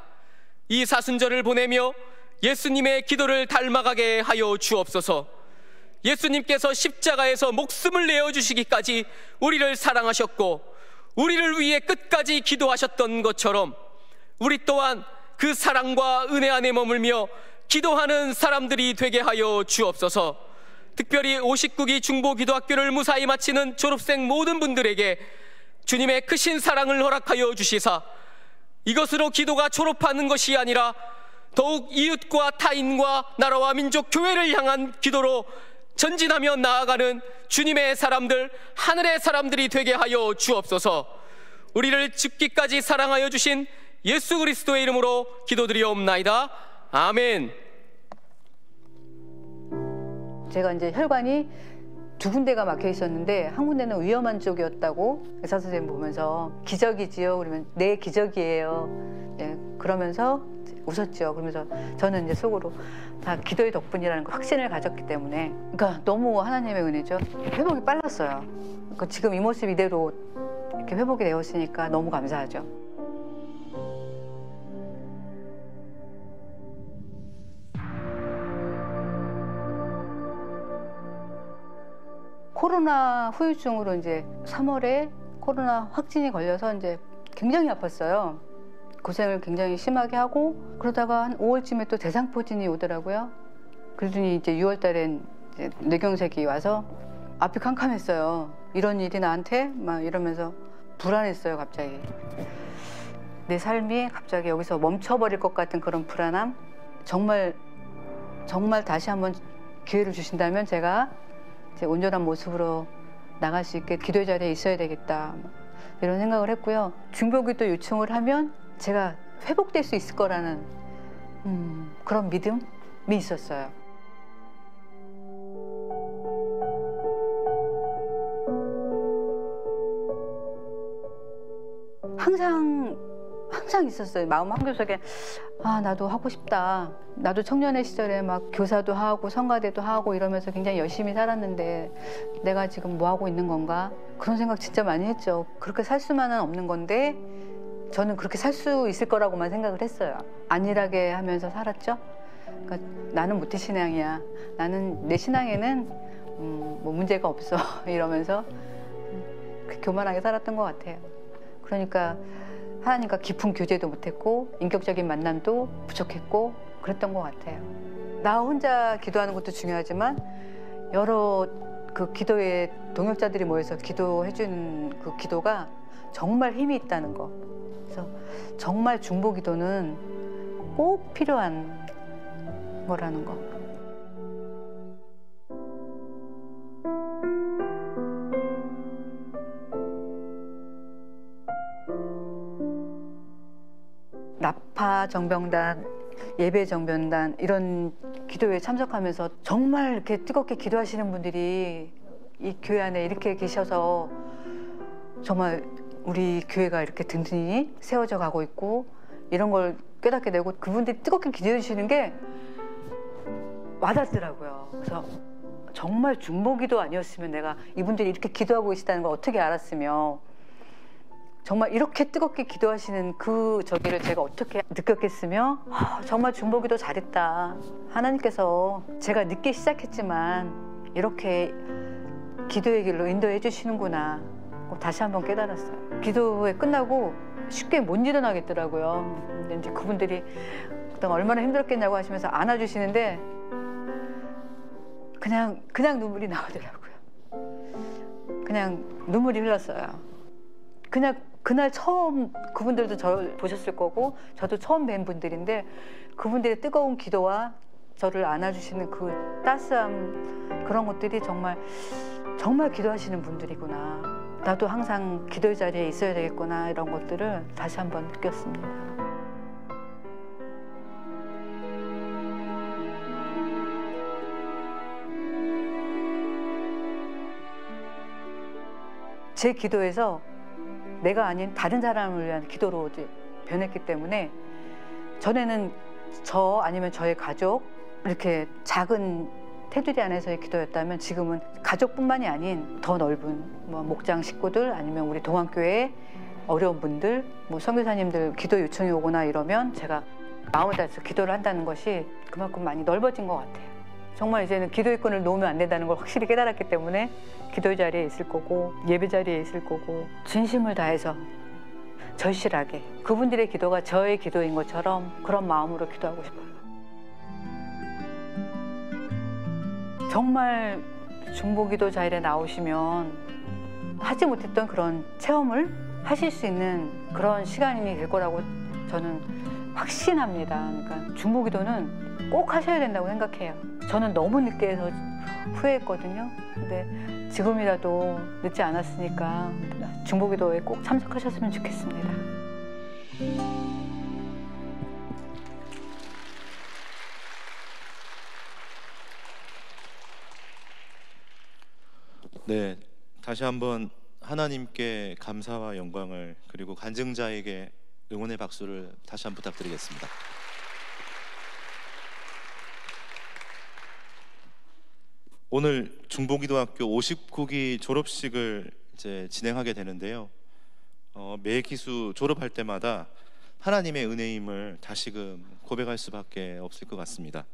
이 사순절을 보내며 예수님의 기도를 닮아가게 하여 주옵소서. 예수님께서 십자가에서 목숨을 내어주시기까지 우리를 사랑하셨고 우리를 위해 끝까지 기도하셨던 것처럼 우리 또한 그 사랑과 은혜 안에 머물며 기도하는 사람들이 되게 하여 주옵소서. 특별히 59기 중보기도학교를 무사히 마치는 졸업생 모든 분들에게 주님의 크신 사랑을 허락하여 주시사 이것으로 기도가 졸업하는 것이 아니라 더욱 이웃과 타인과 나라와 민족, 교회를 향한 기도로 전진하며 나아가는 주님의 사람들, 하늘의 사람들이 되게 하여 주옵소서. 우리를 죽기까지 사랑하여 주신 예수 그리스도의 이름으로 기도드리옵나이다. 아멘. 제가 이제 혈관이 2군데가 막혀 있었는데 한 군데는 위험한 쪽이었다고 의사 선생님 보면서 기적이지요. 그러면 네, 기적이에요. 네, 그러면서 웃었죠. 그러면서 저는 이제 속으로 다 기도의 덕분이라는 거 확신을 가졌기 때문에, 그러니까 너무 하나님의 은혜죠. 회복이 빨랐어요. 그러니까 지금 이 모습 이대로 이렇게 회복이 되었으니까 너무 감사하죠. 코로나 후유증으로 이제 3월에 코로나 확진이 걸려서 이제 굉장히 아팠어요. 고생을 굉장히 심하게 하고, 그러다가 한 5월쯤에 또 대상포진이 오더라고요. 그러더니 이제 6월 달엔 이제 뇌경색이 와서 앞이 캄캄했어요. 이런 일이 나한테? 막 이러면서 불안했어요, 갑자기. 내 삶이 갑자기 여기서 멈춰버릴 것 같은 그런 불안함. 정말 다시 한번 기회를 주신다면 제가 제 온전한 모습으로 나갈 수 있게 기도의 자리에 있어야 되겠다, 이런 생각을 했고요. 중보기도 요청을 하면 제가 회복될 수 있을 거라는 그런 믿음이 있었어요. 항상 있었어요. 마음 한구석에 나도 하고 싶다. 나도 청년의 시절에 막 교사도 하고 성가대도 하고 이러면서 굉장히 열심히 살았는데 내가 지금 뭐 하고 있는 건가? 그런 생각 진짜 많이 했죠. 그렇게 살 수만은 없는 건데 저는 그렇게 살 수 있을 거라고만 생각을 했어요. 안일하게 하면서 살았죠. 그러니까 나는 모태신앙이야. 나는 내 신앙에는 뭐 문제가 없어. 이러면서 교만하게 살았던 것 같아요. 그러니까 하나님과 깊은 교제도 못했고 인격적인 만남도 부족했고 그랬던 것 같아요. 나 혼자 기도하는 것도 중요하지만 여러 그 기도의 동역자들이 모여서 기도해주는 그 기도가 정말 힘이 있다는 거. 그래서 정말 중보기도는 꼭 필요한 거라는 거. 나파 정병단, 예배 정병단 이런 기도에 참석하면서 정말 이렇게 뜨겁게 기도하시는 분들이 이 교회 안에 이렇게 계셔서 정말 우리 교회가 이렇게 든든히 세워져 가고 있고 이런 걸 깨닫게 되고 그분들이 뜨겁게 기도해 주시는 게 와닿더라고요. 그래서 정말 중보기도 아니었으면 내가 이분들이 이렇게 기도하고 계시다는 걸 어떻게 알았으며 정말 이렇게 뜨겁게 기도하시는 그 저기를 제가 어떻게 느꼈겠으며 정말 중보기도 잘했다. 하나님께서 제가 늦게 시작했지만 이렇게 기도의 길로 인도해 주시는구나. 다시 한번 깨달았어요. 기도회 끝나고 쉽게 못 일어나겠더라고요. 근데 이제 그분들이 얼마나 힘들었겠냐고 하시면서 안아주시는데 그냥 눈물이 나오더라고요. 그냥 눈물이 흘렀어요. 그날 처음 그분들도 저를 보셨을 거고 저도 처음 뵌 분들인데 그분들의 뜨거운 기도와 저를 안아주시는 그 따스함 그런 것들이 정말 기도하시는 분들이구나. 나도 항상 기도의 자리에 있어야 되겠구나. 이런 것들을 다시 한번 느꼈습니다. 제 기도에서 내가 아닌 다른 사람을 위한 기도로 이제 변했기 때문에 전에는 저 아니면 저의 가족 이렇게 작은 테두리 안에서의 기도였다면 지금은 가족뿐만이 아닌 더 넓은 뭐 목장 식구들 아니면 우리 동안교회 어려운 분들 뭐 선교사님들 기도 요청이 오거나 이러면 제가 마음을 다해서 기도를 한다는 것이 그만큼 많이 넓어진 것 같아요. 정말 이제는 기도의 끈을 놓으면 안 된다는 걸 확실히 깨달았기 때문에 기도의 자리에 있을 거고 예배 자리에 있을 거고 진심을 다해서 절실하게 그분들의 기도가 저의 기도인 것처럼 그런 마음으로 기도하고 싶어요. 정말 중보기도 자리에 나오시면 하지 못했던 그런 체험을 하실 수 있는 그런 시간이 될 거라고 저는 확신합니다. 그러니까 중보기도는 꼭 하셔야 된다고 생각해요. 저는 너무 늦게 해서 후회했거든요. 근데 지금이라도 늦지 않았으니까 중보기도에 꼭 참석하셨으면 좋겠습니다. 네, 다시 한번 하나님께 감사와 영광을, 그리고 간증자에게 응원의 박수를 다시 한번 부탁드리겠습니다. 오늘 중보기도학교 59기 졸업식을 이제 진행하게 되는데요. 매 기수 졸업할 때마다 하나님의 은혜임을 다시금 고백할 수밖에 없을 것 같습니다.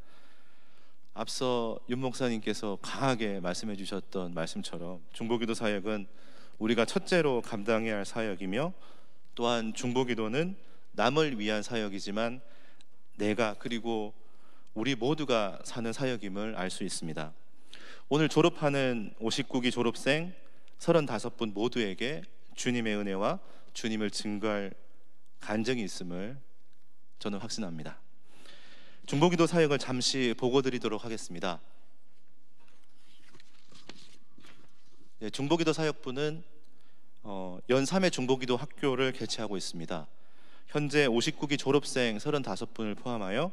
앞서 윤 목사님께서 강하게 말씀해 주셨던 말씀처럼 중보기도 사역은 우리가 첫째로 감당해야 할 사역이며, 또한 중보기도는 남을 위한 사역이지만 내가, 그리고 우리 모두가 사는 사역임을 알 수 있습니다. 오늘 졸업하는 59기 졸업생 35분 모두에게 주님의 은혜와 주님을 증거할 간증이 있음을 저는 확신합니다. 중보기도 사역을 잠시 보고 드리도록 하겠습니다. 네, 중보기도 사역부는 연 3회 중보기도 학교를 개최하고 있습니다. 현재 59기 졸업생 35분을 포함하여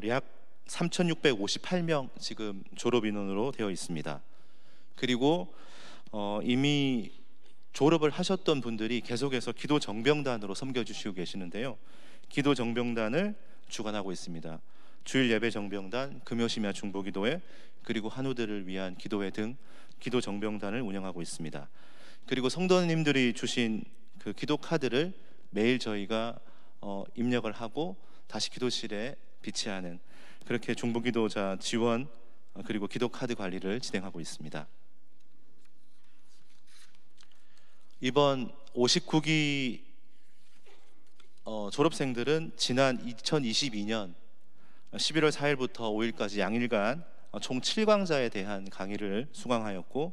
약 3,658명 지금 졸업 인원으로 되어 있습니다. 그리고 이미 졸업을 하셨던 분들이 계속해서 기도 정병단으로 섬겨주시고 계시는데요. 기도 정병단을 주관하고 있습니다. 주일 예배 정병단, 금요심야 중보기도회, 그리고 한우들을 위한 기도회 등 기도 정병단을 운영하고 있습니다. 그리고 성도님들이 주신 그 기도 카드를 매일 저희가 입력을 하고 다시 기도실에 비치하는, 그렇게 중보기도자 지원 그리고 기도 카드 관리를 진행하고 있습니다. 이번 59기 졸업생들은 지난 2022년 11월 4일부터 5일까지 양일간 총 7강자에 대한 강의를 수강하였고,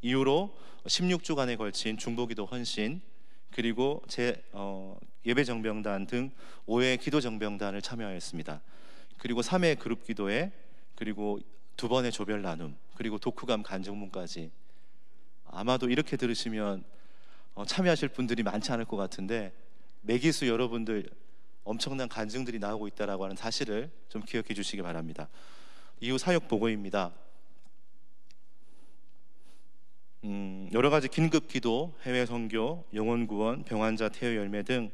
이후로 16주간에 걸친 중보기도 헌신, 그리고 예배정병단 등 5회 기도정병단을 참여하였습니다. 그리고 3회 그룹기도회, 그리고 2번의 조별 나눔, 그리고 독후감 간증문까지. 아마도 이렇게 들으시면 참여하실 분들이 많지 않을 것 같은데, 매기수 여러분들 엄청난 간증들이 나오고 있다라고 하는 사실을 좀 기억해 주시기 바랍니다. 이후 사역 보고입니다. 여러 가지 긴급 기도, 해외 선교, 영혼 구원, 병환자 태어 열매 등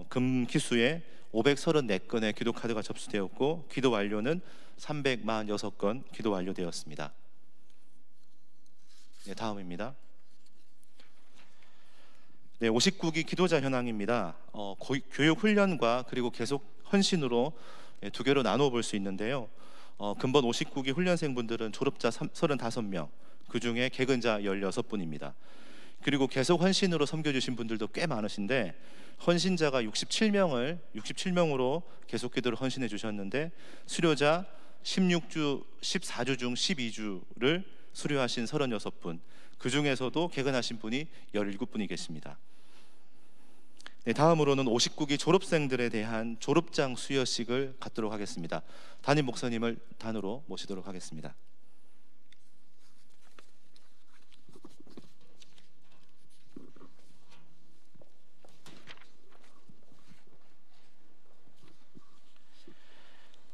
금기수에 534건의 기도 카드가 접수되었고, 기도 완료는 346건 기도 완료되었습니다. 네, 다음입니다. 네, 59기 기도자 현황입니다. 교육 훈련과 그리고 계속 헌신으로 두 개로 나누어 볼 수 있는데요. 근본 59기 훈련생분들은 졸업자 35명, 그 중에 개근자 16분입니다. 그리고 계속 헌신으로 섬겨주신 분들도 꽤 많으신데, 헌신자가 67명으로 계속 기도를 헌신해 주셨는데, 수료자 14주 중 12주를 수료하신 36분, 그 중에서도 개근하신 분이 17분이 계십니다. 네, 다음으로는 59기 졸업생들에 대한 졸업장 수여식을 갖도록 하겠습니다. 담임 목사님을 단으로 모시도록 하겠습니다.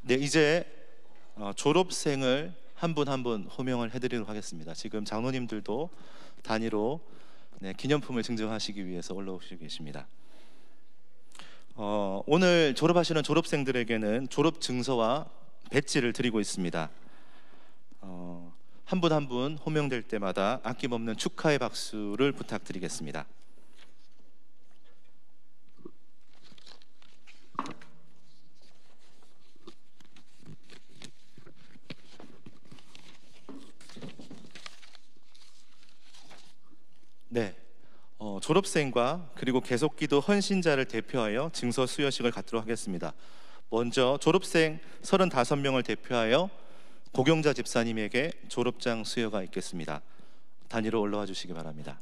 네, 이제 졸업생을 한 분 한 분 호명을 해드리도록 하겠습니다. 지금 장로님들도 단위로 기념품을 증정하시기 위해서 올라오시고 계십니다. 오늘 졸업하시는 졸업생들에게는 졸업 증서와 배지를 드리고 있습니다. 한 분 한 분 호명될 때마다 아낌없는 축하의 박수를 부탁드리겠습니다. 네, 졸업생과 그리고 계속기도 헌신자를 대표하여 증서 수여식을 갖도록 하겠습니다. 먼저 졸업생 35명을 대표하여 고경자 집사님에게 졸업장 수여가 있겠습니다. 단위로 올라와 주시기 바랍니다.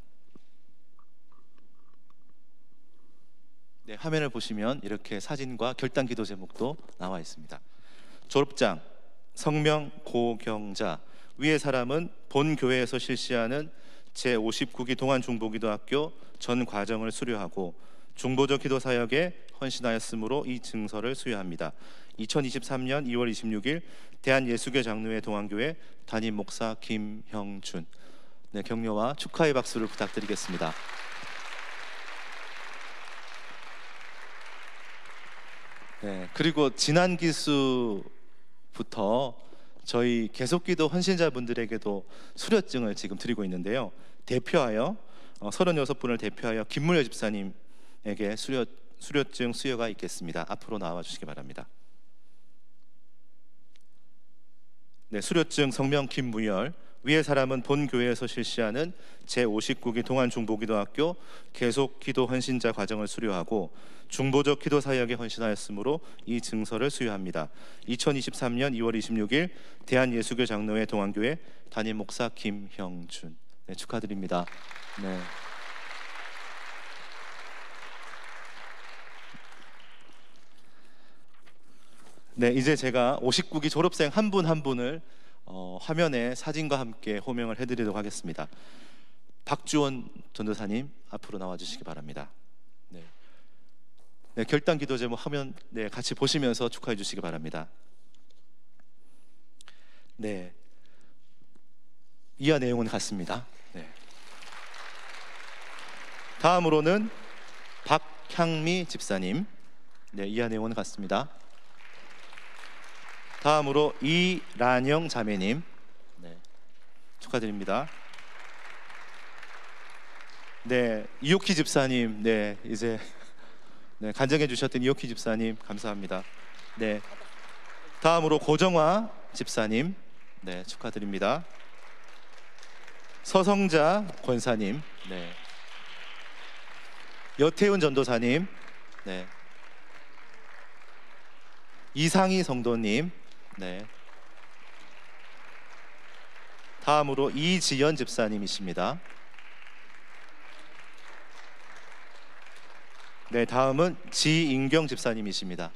네, 화면을 보시면 이렇게 사진과 결단 기도 제목도 나와 있습니다. 졸업장, 성명 고경자. 위의 사람은 본 교회에서 실시하는 제59기 동안중보기도학교 전 과정을 수료하고 중보적 기도 사역에 헌신하였으므로 이 증서를 수여합니다. 2023년 2월 26일 대한예수교 장로회 동안교회 담임 목사 김형준. 네, 격려와 축하의 박수를 부탁드리겠습니다. 네, 그리고 지난 기수부터 저희 계속기도 헌신자분들에게도 수료증을 지금 드리고 있는데요. 대표하여 36분을 대표하여 김무려 집사님에게 수료증 수여가 있겠습니다. 앞으로 나와 주시기 바랍니다. 네, 수료증 성명 김무열. 위의 사람은 본 교회에서 실시하는 제59기 동안중보기도학교 계속기도 헌신자 과정을 수료하고 중보적 기도 사역에 헌신하였으므로 이 증서를 수여합니다. 2023년 2월 26일 대한예수교 장로회 동안교회 담임 목사 김형준. 네, 축하드립니다. 네. 네, 이제 제가 59기 졸업생 한 분 한 분을 화면에 사진과 함께 호명을 해드리도록 하겠습니다. 박주원 전도사님 앞으로 나와주시기 바랍니다. 네. 네, 결단 기도 제목 화면 네, 같이 보시면서 축하해 주시기 바랍니다. 네, 이하 내용은 같습니다. 네. 다음으로는 박향미 집사님. 네, 이하 내용은 같습니다. 다음으로 이란영 자매님. 네, 축하드립니다. 네, 이옥희 집사님. 네, 이제 네, 간증해 주셨던 이옥희 집사님 감사합니다. 네, 다음으로 고정화 집사님. 네, 축하드립니다. 서성자 권사님. 네, 여태훈 전도사님. 네, 이상희 성도님. 네, 다음으로 이지연 집사님이십니다. 네, 다음은 지인경 집사님이십니다.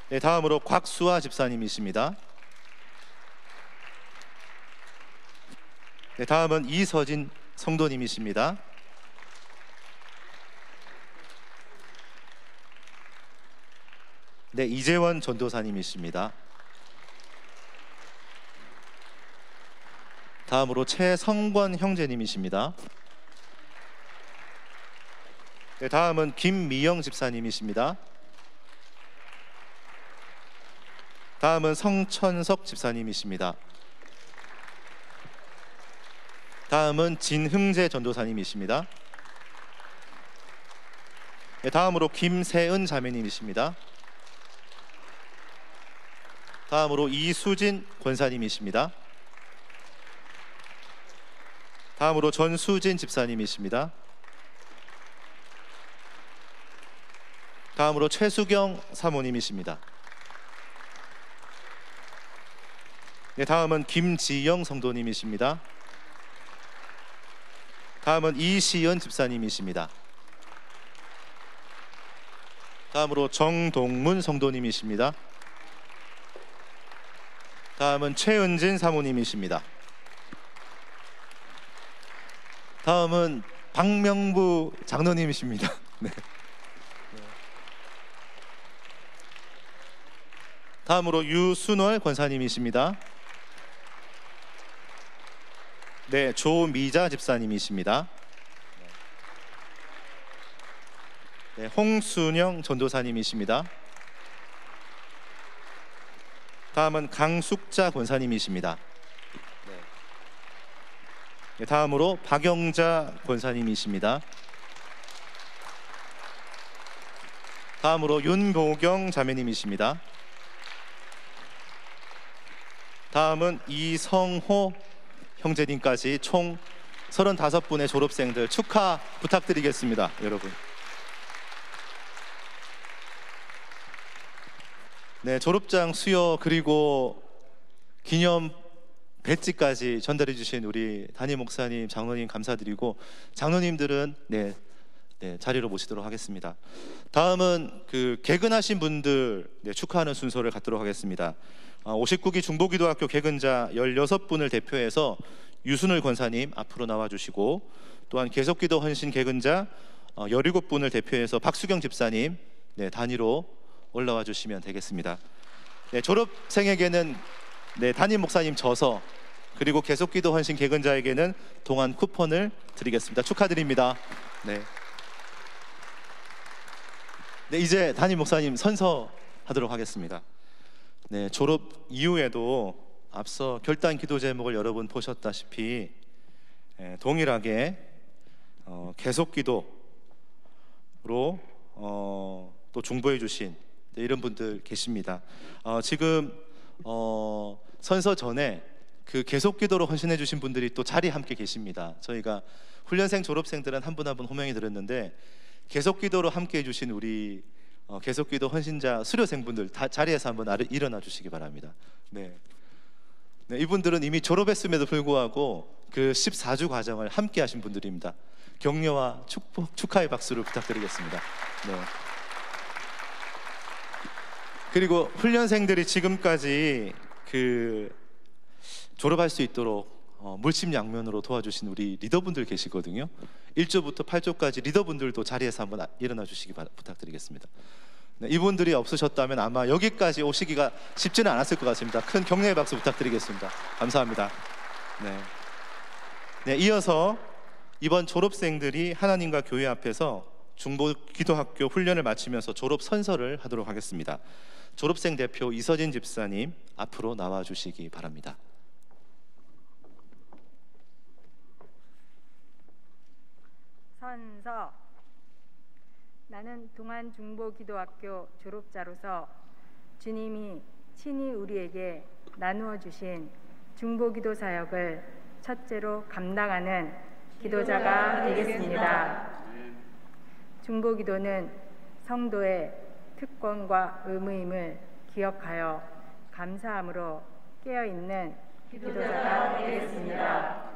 네, 다음으로 곽수아 집사님이십니다. 네, 다음은 이서진 성도님이십니다. 네, 이재원 전도사님이십니다. 다음으로 최성권 형제님이십니다. 네, 다음은 김미영 집사님이십니다. 다음은 성천석 집사님이십니다. 다음은 진흥재 전도사님이십니다. 네, 다음으로 김세은 자매님이십니다. 다음으로 이수진 권사님이십니다. 다음으로 전수진 집사님이십니다. 다음으로 최수경 사모님이십니다. 네, 다음은 김지영 성도님이십니다. 다음은 이시연 집사님이십니다. 다음으로 정동문 성도님이십니다. 다음은 최은진 사모님이십니다. 다음은 박명부 장로님이십니다. 네. 다음으로 유순월 권사님이십니다. 네, 조미자 집사님이십니다. 네, 홍순영 전도사님이십니다. 다음은 강숙자 권사님이십니다. 네, 다음으로 박영자 권사님이십니다. 다음으로 윤보경 자매님이십니다. 다음은 이성호 형제님까지 총 35분의 졸업생들 축하 부탁드리겠습니다. 여러분. 네, 졸업장 수여 그리고 기념 배지까지 전달해 주신 우리 담임 목사님, 장로님 감사드리고, 장로님들은 자리로 모시도록 하겠습니다. 다음은 그 개근하신 분들 축하하는 순서를 갖도록 하겠습니다. 59기 중보기도학교 개근자 16분을 대표해서 유순을 권사님 앞으로 나와주시고, 또한 계속기도 헌신 개근자 17분을 대표해서 박수경 집사님 단위로 올라와 주시면 되겠습니다. 졸업생에게는 담임 목사님 저서, 그리고 계속기도 헌신 개근자에게는 동안 쿠폰을 드리겠습니다. 축하드립니다. 이제 담임 목사님 선서하도록 하겠습니다. 졸업 이후에도 앞서 결단 기도 제목을 여러분 보셨다시피 동일하게 계속기도로 또 중보해 주신 이런 분들 계십니다. 지금 선서 전에 그 계속기도로 헌신해 주신 분들이 또 자리에 함께 계십니다. 저희가 훈련생 졸업생들은 한 분 한 분 호명이 드렸는데, 계속기도로 함께 해주신 우리 계속기도 헌신자 수료생분들 다 자리에서 한번 일어나 주시기 바랍니다. 이분들은 이미 졸업했음에도 불구하고 그 14주 과정을 함께 하신 분들입니다. 격려와 축하의 박수를 부탁드리겠습니다. 그리고 훈련생들이 지금까지 그 졸업할 수 있도록 물심양면으로 도와주신 우리 리더분들 계시거든요. 1조부터 8조까지 리더분들도 자리에서 한번 일어나 주시기 부탁드리겠습니다. 이분들이 없으셨다면 아마 여기까지 오시기가 쉽지는 않았을 것 같습니다. 큰 격려의 박수 부탁드리겠습니다. 감사합니다. 이어서 이번 졸업생들이 하나님과 교회 앞에서 중보기도학교 훈련을 마치면서 졸업 선서를 하도록 하겠습니다. 졸업생 대표 이서진 집사님 앞으로 나와 주시기 바랍니다. 선서. 나는 동안중보기도학교 졸업자로서 주님이 친히 우리에게 나누어 주신 중보기도 사역을 첫째로 감당하는 기도자가 되겠습니다. 중보기도는 성도의 특권과 의무임을 기억하여 감사함으로 깨어있는 기도자가 되겠습니다.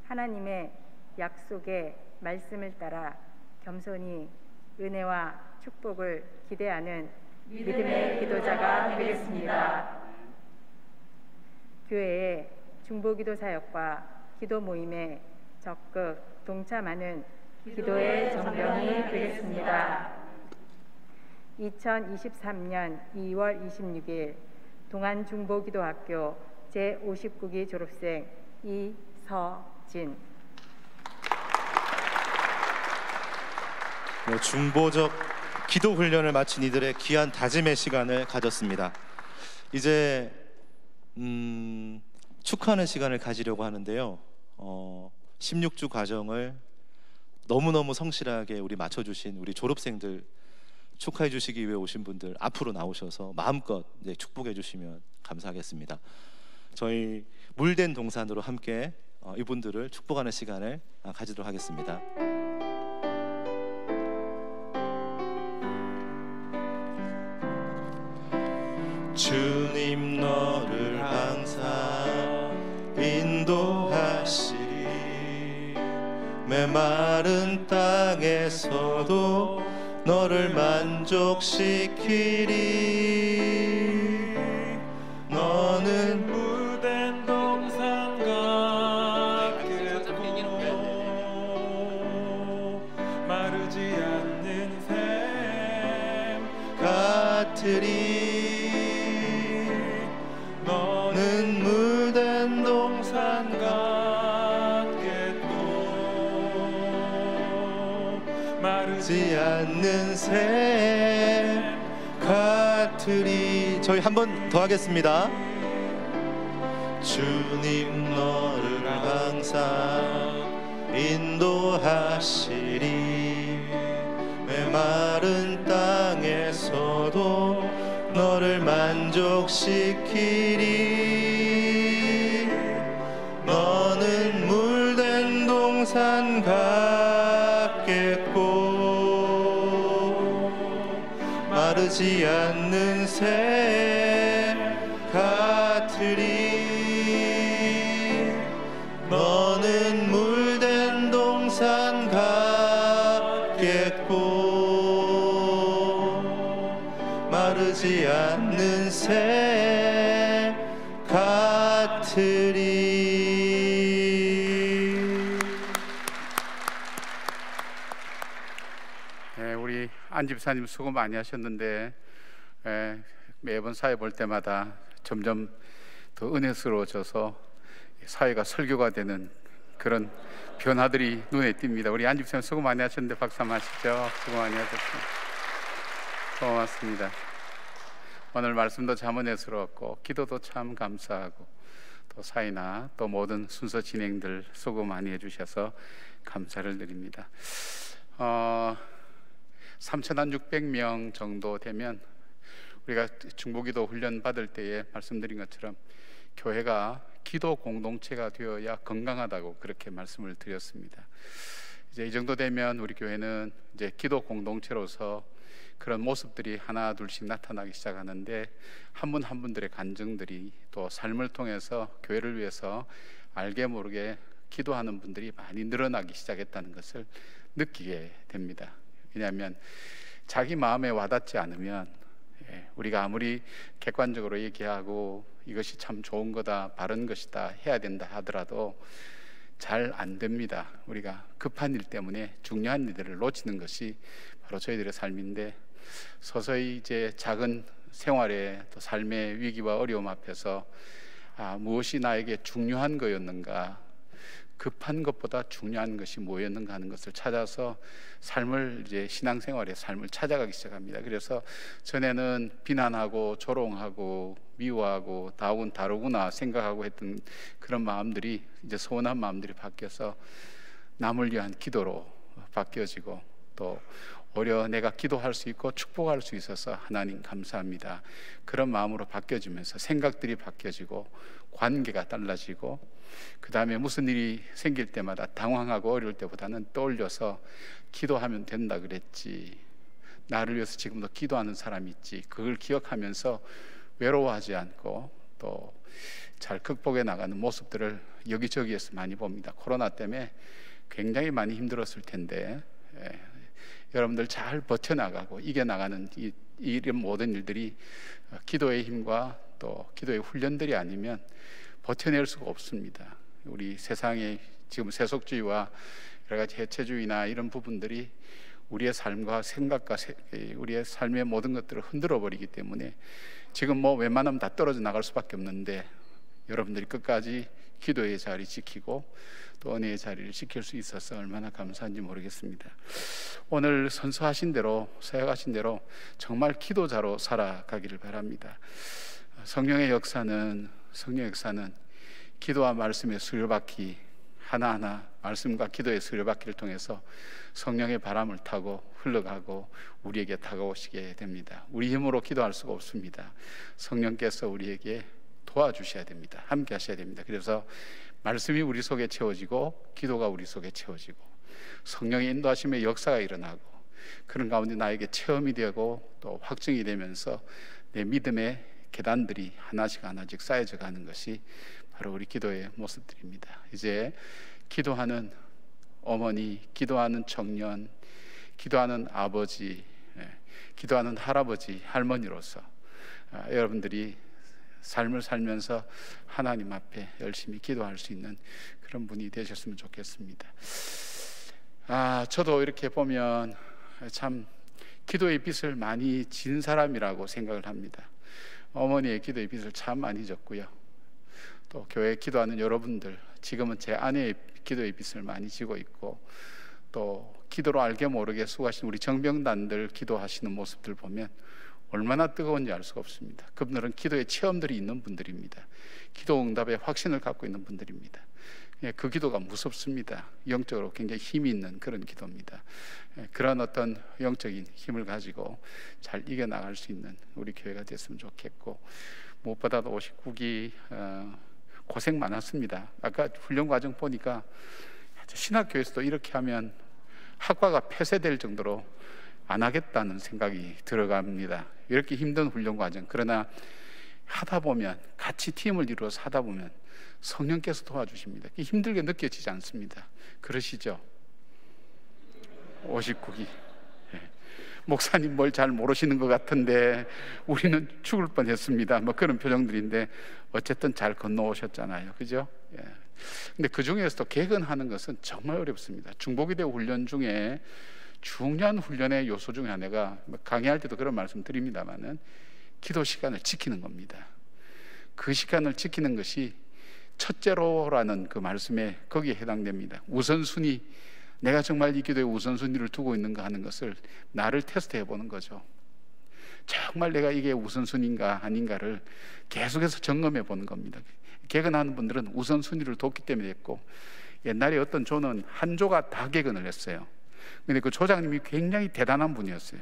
하나님의 약속의 말씀을 따라 겸손히 은혜와 축복을 기대하는 믿음의 기도자가 되겠습니다. 교회의 중보기도 사역과 기도 모임에 적극 동참하는 기도의 정병이 되겠습니다. 2023년 2월 26일 동안중보기도학교 제59기 졸업생 이서진. 중보적 기도 훈련을 마친 이들의 귀한 다짐의 시간을 가졌습니다. 이제 축하하는 시간을 가지려고 하는데요. 16주 과정을 너무너무 성실하게 맞춰주신 우리 졸업생들 축하해 주시기 위해 오신 분들 앞으로 나오셔서 마음껏 축복해 주시면 감사하겠습니다. 저희 물된 동산으로 함께 이분들을 축복하는 시간을 가지도록 하겠습니다. 주님 너를 항상 인도하시리. 메마른 땅에서도 너를 만족시키리. 너는 물된 동산 같겠고 마르지 않는 샘 같으리. 너는 물된 동산 같겠고 마르지 않는 샘 같으리. 저희 한 번 더 하겠습니다. 주님 너를 항상 인도하시리. 메마른 땅에서도 너를 만족시키리. 너는 물된 동산 같겠고 마르지 않는 샘 같으리. 마르지 않는 샘 같으리. 네, 우리 안 집사님 수고 많이 하셨는데 매번 사회 볼 때마다 점점 더 은혜스러워져서 사회가 설교가 되는 그런 변화들이 눈에 띕니다. 우리 안 집사님 수고 많이 하셨는데 박수 한번 하시죠. 수고 많이 하셨습니다. 고맙습니다. 오늘 말씀도 참 은혜스러웠고 기도도 참 감사하고 또 사회나 또 모든 순서 진행들 수고 많이 해주셔서 감사를 드립니다. 3,600명 정도 되면 우리가 중보기도 훈련 받을 때에 말씀드린 것처럼 교회가 기도 공동체가 되어야 건강하다고 그렇게 말씀을 드렸습니다. 이제 이 정도 되면 우리 교회는 이제 기도 공동체로서 그런 모습들이 하나 둘씩 나타나기 시작하는데 한 분 한 분들의 간증들이 또 삶을 통해서 교회를 위해서 알게 모르게 기도하는 분들이 많이 늘어나기 시작했다는 것을 느끼게 됩니다. 왜냐하면 자기 마음에 와닿지 않으면 우리가 아무리 객관적으로 얘기하고 이것이 참 좋은 거다, 바른 것이다, 해야 된다 하더라도 잘 안 됩니다. 우리가 급한 일 때문에 중요한 일들을 놓치는 것이 바로 저희들의 삶인데 서서히 이제 작은 생활의 또 삶의 위기와 어려움 앞에서 무엇이 나에게 중요한 거였는가, 급한 것보다 중요한 것이 뭐였는가 하는 것을 찾아서 삶을 이제 신앙생활의 삶을 찾아가기 시작합니다. 그래서 전에는 비난하고 조롱하고 미워하고 다운 다르구나 생각하고 했던 그런 마음들이 이제 서운한 마음들이 바뀌어서 남을 위한 기도로 바뀌어지고 또 오히려 내가 기도할 수 있고 축복할 수 있어서 하나님 감사합니다, 그런 마음으로 바뀌어지면서 생각들이 바뀌어지고 관계가 달라지고 그 다음에 무슨 일이 생길 때마다 당황하고 어려울 때보다는 떠올려서 기도하면 된다 그랬지, 나를 위해서 지금도 기도하는 사람이 있지, 그걸 기억하면서 외로워하지 않고 또 잘 극복해 나가는 모습들을 여기저기에서 많이 봅니다. 코로나 때문에 굉장히 많이 힘들었을 텐데 여러분들 잘 버텨나가고 이겨나가는 이런 모든 일들이 기도의 힘과 또 기도의 훈련들이 아니면 버텨낼 수가 없습니다. 우리 세상의 지금 세속주의와 여러 가지 해체주의나 이런 부분들이 우리의 삶과 생각과 우리의 삶의 모든 것들을 흔들어 버리기 때문에 지금 뭐 웬만하면 다 떨어져 나갈 수밖에 없는데 여러분들이 끝까지 기도의 자리 지키고 또 은혜의 자리를 지킬 수 있어서 얼마나 감사한지 모르겠습니다. 오늘 선서하신 대로 사역하신 대로 정말 기도자로 살아가기를 바랍니다. 성령의 역사는 기도와 말씀의 수레바퀴 하나하나, 말씀과 기도의 수레바퀴를 통해서 성령의 바람을 타고 흘러가고 우리에게 다가오시게 됩니다. 우리 힘으로 기도할 수가 없습니다. 성령께서 우리에게 도와주셔야 됩니다. 함께 하셔야 됩니다. 그래서 말씀이 우리 속에 채워지고 기도가 우리 속에 채워지고 성령의 인도하심의 역사가 일어나고 그런 가운데 나에게 체험이 되고 또 확증이 되면서 내 믿음의 계단들이 하나씩 쌓여져 가는 것이 바로 우리 기도의 모습들입니다. 이제 기도하는 어머니, 기도하는 청년, 기도하는 아버지, 기도하는 할아버지, 할머니로서 여러분들이 삶을 살면서 하나님 앞에 열심히 기도할 수 있는 그런 분이 되셨으면 좋겠습니다. 저도 이렇게 보면 참 기도의 빚을 많이 진 사람이라고 생각을 합니다. 어머니의 기도의 빚을 참 많이 졌고요. 또 교회에 기도하는 여러분들, 지금은 제 아내의 기도의 빚을 많이 지고 있고 또 기도로 알게 모르게 수고하시는 우리 정병단들 기도하시는 모습들 보면 얼마나 뜨거운지 알 수가 없습니다. 그분들은 기도의 체험들이 있는 분들입니다. 기도 응답의 확신을 갖고 있는 분들입니다. 그 기도가 무섭습니다. 영적으로 굉장히 힘이 있는 그런 기도입니다. 그런 어떤 영적인 힘을 가지고 잘 이겨나갈 수 있는 우리 교회가 됐으면 좋겠고, 무엇보다도 59기 고생 많았습니다. 아까 훈련 과정 보니까 신학교에서도 이렇게 하면 학과가 폐쇄될 정도로 안 하겠다는 생각이 들어갑니다. 이렇게 힘든 훈련 과정, 그러나 하다 보면, 같이 팀을 이루어서 하다 보면 성령께서 도와주십니다. 힘들게 느껴지지 않습니다. 그러시죠? 59기 목사님 뭘 잘 모르시는 것 같은데 우리는 죽을 뻔했습니다. 뭐 그런 표정들인데 어쨌든 잘 건너오셨잖아요, 그죠? 예. 근데 그 중에서도 개근하는 것은 정말 어렵습니다. 중보기도 훈련 중에 중요한 훈련의 요소 중에 하나가, 강의할 때도 그런 말씀 드립니다만은 기도 시간을 지키는 겁니다. 그 시간을 지키는 것이 첫째로라는 그 말씀에 거기에 해당됩니다. 우선순위, 내가 정말 이 기도에 우선순위를 두고 있는가 하는 것을 나를 테스트해 보는 거죠. 정말 내가 이게 우선순위인가 아닌가를 계속해서 점검해 보는 겁니다. 개근하는 분들은 우선순위를 뒀기 때문에 했고, 옛날에 어떤 조는 한 조가 다 개근을 했어요. 근데 그 조장님이 굉장히 대단한 분이었어요.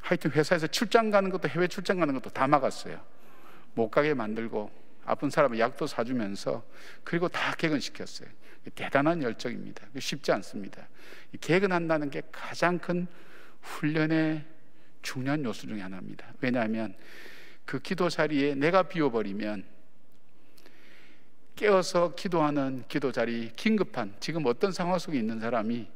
하여튼 회사에서 출장 가는 것도, 해외 출장 가는 것도 다 막았어요. 못 가게 만들고 아픈 사람은 약도 사주면서, 그리고 다 개근시켰어요. 대단한 열정입니다. 쉽지 않습니다. 개근한다는 게 가장 큰 훈련의 중요한 요소 중에 하나입니다. 왜냐하면 그 기도 자리에 내가 비워버리면 깨어서 기도하는 기도 자리, 긴급한 지금 어떤 상황 속에 있는 사람이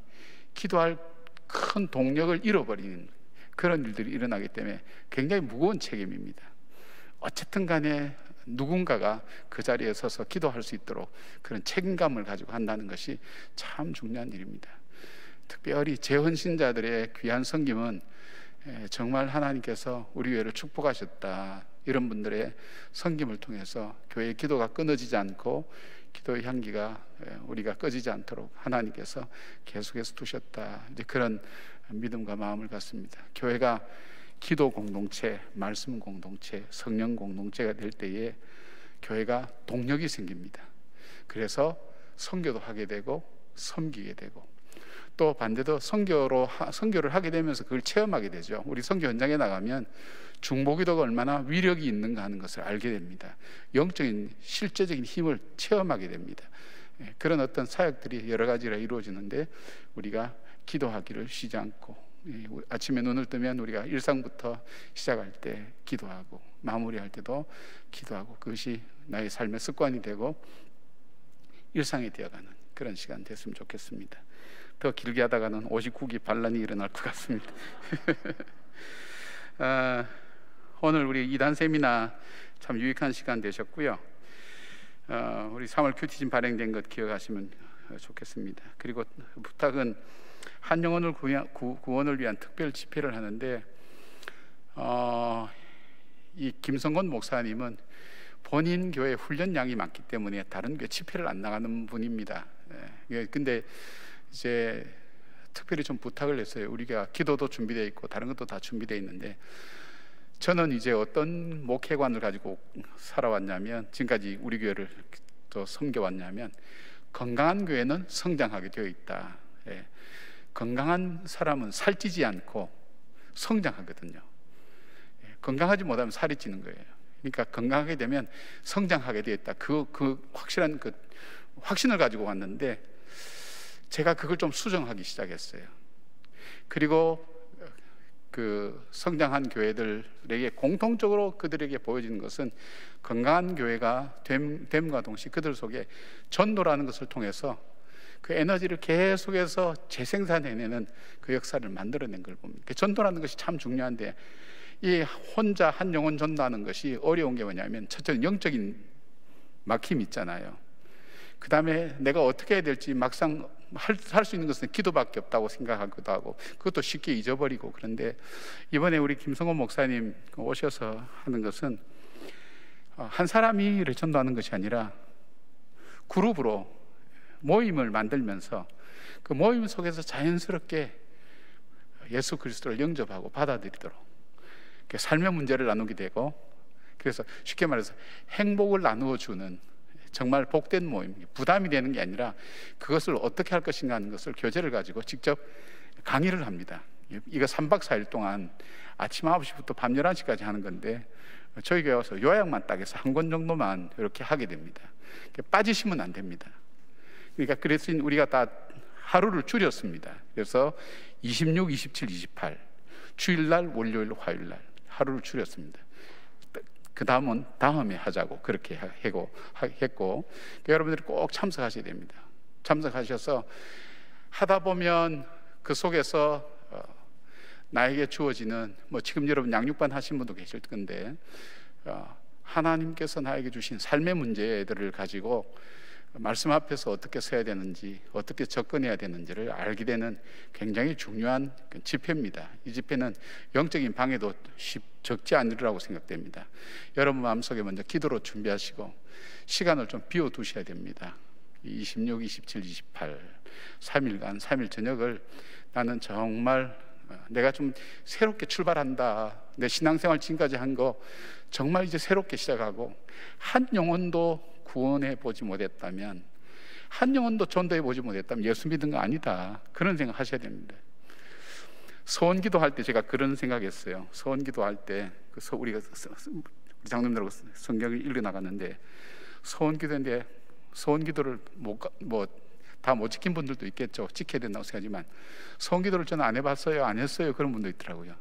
기도할 큰 동력을 잃어버리는 그런 일들이 일어나기 때문에 굉장히 무거운 책임입니다. 어쨌든 간에 누군가가 그 자리에 서서 기도할 수 있도록 그런 책임감을 가지고 한다는 것이 참 중요한 일입니다. 특별히 재헌신자들의 귀한 섬김은 정말 하나님께서 우리 교회를 축복하셨다. 이런 분들의 섬김을 통해서 교회의 기도가 끊어지지 않고 기도의 향기가 우리가 꺼지지 않도록 하나님께서 계속해서 두셨다. 이제 그런 믿음과 마음을 갖습니다. 교회가 기도 공동체, 말씀 공동체, 성령 공동체가 될 때에 교회가 동력이 생깁니다. 그래서 선교도 하게 되고 섬기게 되고, 또 반대로 선교를 하게 되면서 그걸 체험하게 되죠. 우리 선교 현장에 나가면 중보기도가 얼마나 위력이 있는가 하는 것을 알게 됩니다. 영적인 실제적인 힘을 체험하게 됩니다. 그런 어떤 사역들이 여러 가지로 이루어지는데, 우리가 기도하기를 쉬지 않고, 아침에 눈을 뜨면 우리가 일상부터 시작할 때 기도하고 마무리할 때도 기도하고, 그것이 나의 삶의 습관이 되고 일상이 되어가는 그런 시간 됐으면 좋겠습니다. 더 길게 하다가는 59기 반란이 일어날 것 같습니다. 오늘 우리 2단 세미나 참 유익한 시간 되셨고요. 우리 3월 큐티즌 발행된 것 기억하시면 좋겠습니다. 그리고 부탁은 한 영혼을 구원을 위한 특별 집회를 하는데, 이 김성건 목사님은 본인 교회 훈련량이 많기 때문에 다른 교회 집회를 안 나가는 분입니다. 근데 이제 특별히 좀 부탁을 했어요. 우리가 기도도 준비되어 있고 다른 것도 다 준비되어 있는데, 저는 이제 어떤 목회관을 가지고 살아왔냐면, 지금까지 우리 교회를 또 섬겨왔냐면, 건강한 교회는 성장하게 되어 있다. 건강한 사람은 살찌지 않고 성장하거든요. 건강하지 못하면 살이 찌는 거예요. 그러니까 건강하게 되면 성장하게 되어 있다. 그 확실한 그 확신을 가지고 왔는데, 제가 그걸 좀 수정하기 시작했어요. 그리고 그 성장한 교회들에게 공통적으로 그들에게 보여지는 것은, 건강한 교회가 됨과 동시에 그들 속에 전도라는 것을 통해서 그 에너지를 계속해서 재생산해내는 그 역사를 만들어낸 걸 봅니다. 그 전도라는 것이 참 중요한데, 이 혼자 한 영혼 전도하는 것이 어려운 게 뭐냐면, 첫째는 영적인 막힘이 있잖아요. 그 다음에 내가 어떻게 해야 될지 막상 할 수 있는 것은 기도밖에 없다고 생각하기도 하고, 그것도 쉽게 잊어버리고. 그런데 이번에 우리 김성원 목사님 오셔서 하는 것은, 한 사람이 전도하는 것이 아니라 그룹으로 모임을 만들면서 그 모임 속에서 자연스럽게 예수 그리스도를 영접하고 받아들이도록 삶의 문제를 나누게 되고, 그래서 쉽게 말해서 행복을 나누어 주는 정말 복된 모임, 부담이 되는 게 아니라 그것을 어떻게 할 것인가 하는 것을 교재를 가지고 직접 강의를 합니다. 이거 3박 4일 동안 아침 9시부터 밤 11시까지 하는 건데, 저희 교회 와서 요약만 딱 해서 한 권 정도만 이렇게 하게 됩니다. 빠지시면 안 됩니다. 그러니까 그래서 우리가 다 하루를 줄였습니다. 그래서 26, 27, 28 주일날, 월요일, 화요일날 하루를 줄였습니다. 그 다음은 다음에 하자고 그렇게 했고, 여러분들이 꼭 참석하셔야 됩니다. 참석하셔서 하다 보면 그 속에서 나에게 주어지는 지금 여러분 양육반 하신 분도 계실 건데 하나님께서 나에게 주신 삶의 문제들을 가지고 말씀 앞에서 어떻게 서야 되는지, 어떻게 접근해야 되는지를 알게 되는 굉장히 중요한 집회입니다. 이 집회는 영적인 방해도 적지 않으리라고 생각됩니다. 여러분 마음속에 먼저 기도로 준비하시고 시간을 좀 비워두셔야 됩니다. 26, 27, 28 3일간 3일 저녁을 나는 정말 내가 좀 새롭게 출발한다, 내 신앙생활 지금까지 한 거 정말 이제 새롭게 시작하고, 한 영혼도 구원해 보지 못했다면, 한 영혼도 전도해 보지 못했다면 예수 믿은 거 아니다, 그런 생각 하셔야 됩니다. 소원기도 할 때 제가 그런 생각했어요. 소원기도 할 때 우리가 우리 장로님들하고 성경을 읽어 나갔는데, 소원기도인데 소원기도를 다 못 지킨 분들도 있겠죠. 지켜야 된다고 생각하지만 소원기도를 저는 안 해봤어요, 안 했어요, 그런 분도 있더라고요.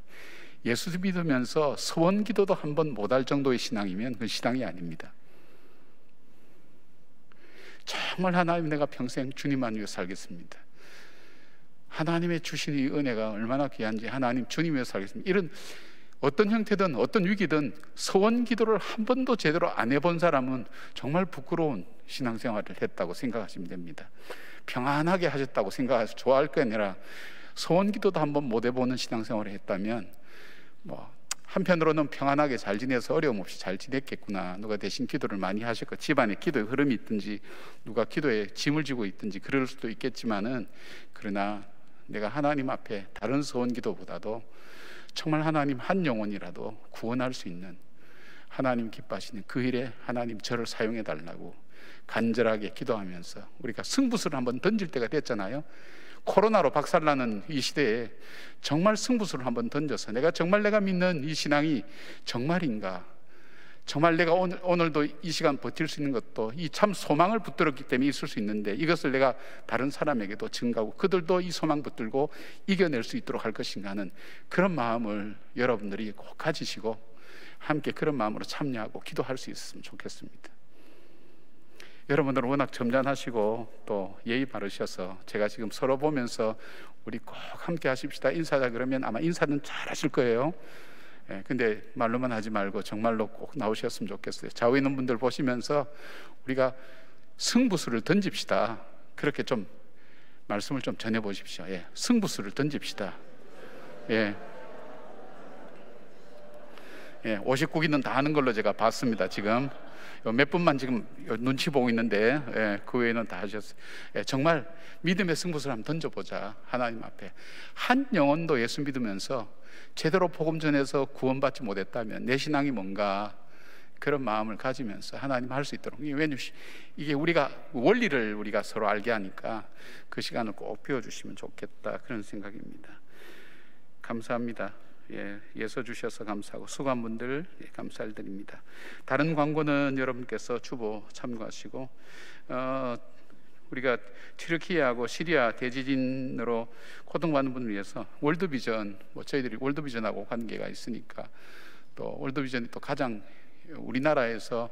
예수 믿으면서 소원기도도 한번 못할 정도의 신앙이면 그 신앙이 아닙니다. 정말 하나님, 내가 평생 주님만 위해 살겠습니다, 하나님의 주신 이 은혜가 얼마나 귀한지 하나님 주님 위해 살겠습니다, 이런 어떤 형태든 어떤 위기든 소원기도를 한 번도 제대로 안 해본 사람은 정말 부끄러운 신앙생활을 했다고 생각하시면 됩니다. 평안하게 하셨다고 생각해서 좋아할 게 아니라 소원기도도 한번 못 해보는 신앙생활을 했다면 한편으로는 평안하게 잘 지내서 어려움 없이 잘 지냈겠구나, 누가 대신 기도를 많이 하셨고 집안에 기도의 흐름이 있든지 누가 기도에 짐을 지고 있든지 그럴 수도 있겠지만은, 그러나 내가 하나님 앞에 다른 소원기도보다도 정말 하나님 한 영혼이라도 구원할 수 있는, 하나님 기뻐하시는 그 일에 하나님 저를 사용해 달라고 간절하게 기도하면서 우리가 승부수를 한번 던질 때가 됐잖아요. 코로나로 박살나는 이 시대에 정말 승부수를 한번 던져서 정말 내가 믿는 이 신앙이 정말인가, 정말 내가 오늘도 이 시간 버틸 수 있는 것도 이 참 소망을 붙들었기 때문에 있을 수 있는데, 이것을 내가 다른 사람에게도 증가하고 그들도 이 소망 붙들고 이겨낼 수 있도록 할 것인가 하는 그런 마음을 여러분들이 꼭 가지시고 함께 그런 마음으로 참여하고 기도할 수 있었으면 좋겠습니다. 여러분들은 워낙 점잖하시고 또 예의 바르셔서 제가 지금 서로 보면서 우리 꼭 함께 하십시다, 인사하자 그러면 아마 인사는 잘 하실 거예요. 근데 말로만 하지 말고 정말로 꼭 나오셨으면 좋겠어요. 좌우에 있는 분들 보시면서 우리가 승부수를 던집시다, 그렇게 좀 말씀을 좀 전해 보십시오. 승부수를 던집시다. 59기는 다 하는 걸로 제가 봤습니다. 지금 몇 분만 지금 눈치 보고 있는데 그 외에는 다 하셨어요. 정말 믿음의 승부수를 한번 던져보자. 하나님 앞에 한 영혼도 예수 믿으면서 제대로 복음 전해서 구원받지 못했다면 내 신앙이 뭔가, 그런 마음을 가지면서 하나님 할 수 있도록, 왜냐면 이게 우리가 원리를 우리가 서로 알게 하니까 그 시간을 꼭 비워주시면 좋겠다, 그런 생각입니다. 감사합니다. 예서 주셔서 감사하고 수고한 분들 감사를 드립니다. 다른 광고는 여러분께서 주보 참고하시고, 우리가 튀르키예하고 시리아 대지진으로 고통받는 분을 위해서 월드비전, 저희들이 월드비전하고 관계가 있으니까 또 월드비전이 또 가장 우리나라에서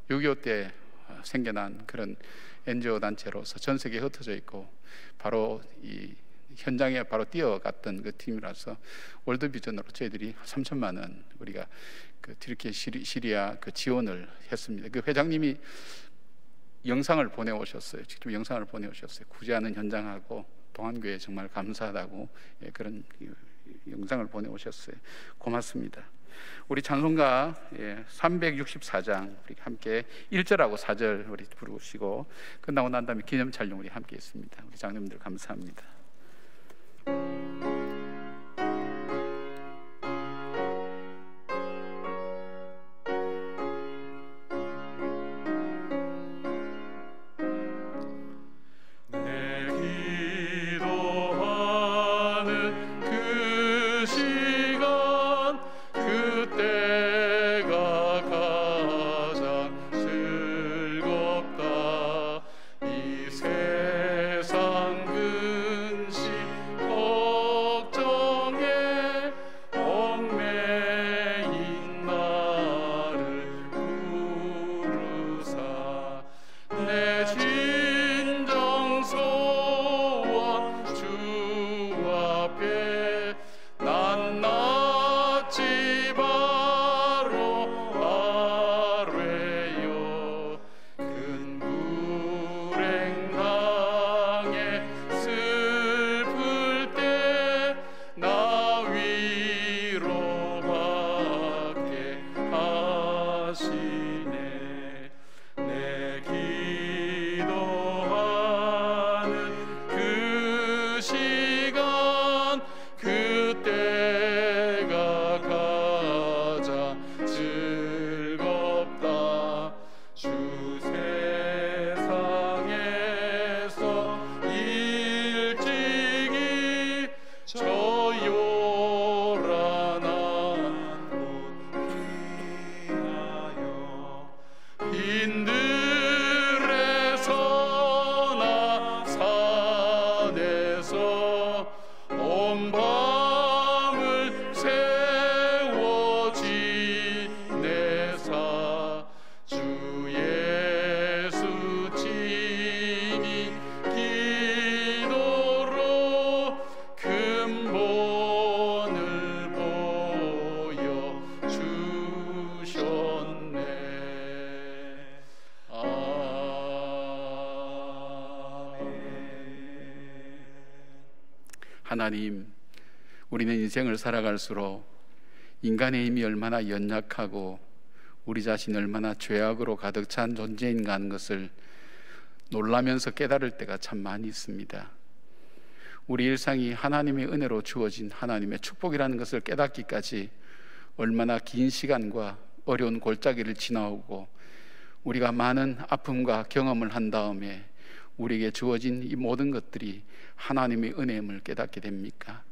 6.25 때 생겨난 그런 NGO 단체로서 전 세계에 흩어져 있고 바로 이 현장에 바로 뛰어갔던 그 팀이라서 월드비전으로 저희들이 3천만 원 우리가 그 튀르키예 시리아 그 지원을 했습니다. 그 회장님이 영상을 보내오셨어요. 직접 영상을 보내오셨어요. 구제하는 현장하고 동안교회 정말 감사하다고 그런 영상을 보내오셨어요. 고맙습니다. 우리 찬송가 364장 우리 함께 1절하고 4절 우리 부르시고 끝나고 난 다음에 기념 촬영 우리 함께 있습니다. 우리 장로님들 감사합니다. 세상 근심 세워진 내사 주 예수 친히 기도로 근본을 보여주셨네. 하나님, 우리는 인생을 살아갈수록 인간의 힘이 얼마나 연약하고 우리 자신이 얼마나 죄악으로 가득 찬 존재인가 하는 것을 놀라면서 깨달을 때가 참 많이 있습니다. 우리 일상이 하나님의 은혜로 주어진 하나님의 축복이라는 것을 깨닫기까지 얼마나 긴 시간과 어려운 골짜기를 지나오고 우리가 많은 아픔과 경험을 한 다음에 우리에게 주어진 이 모든 것들이 하나님의 은혜임을 깨닫게 됩니까?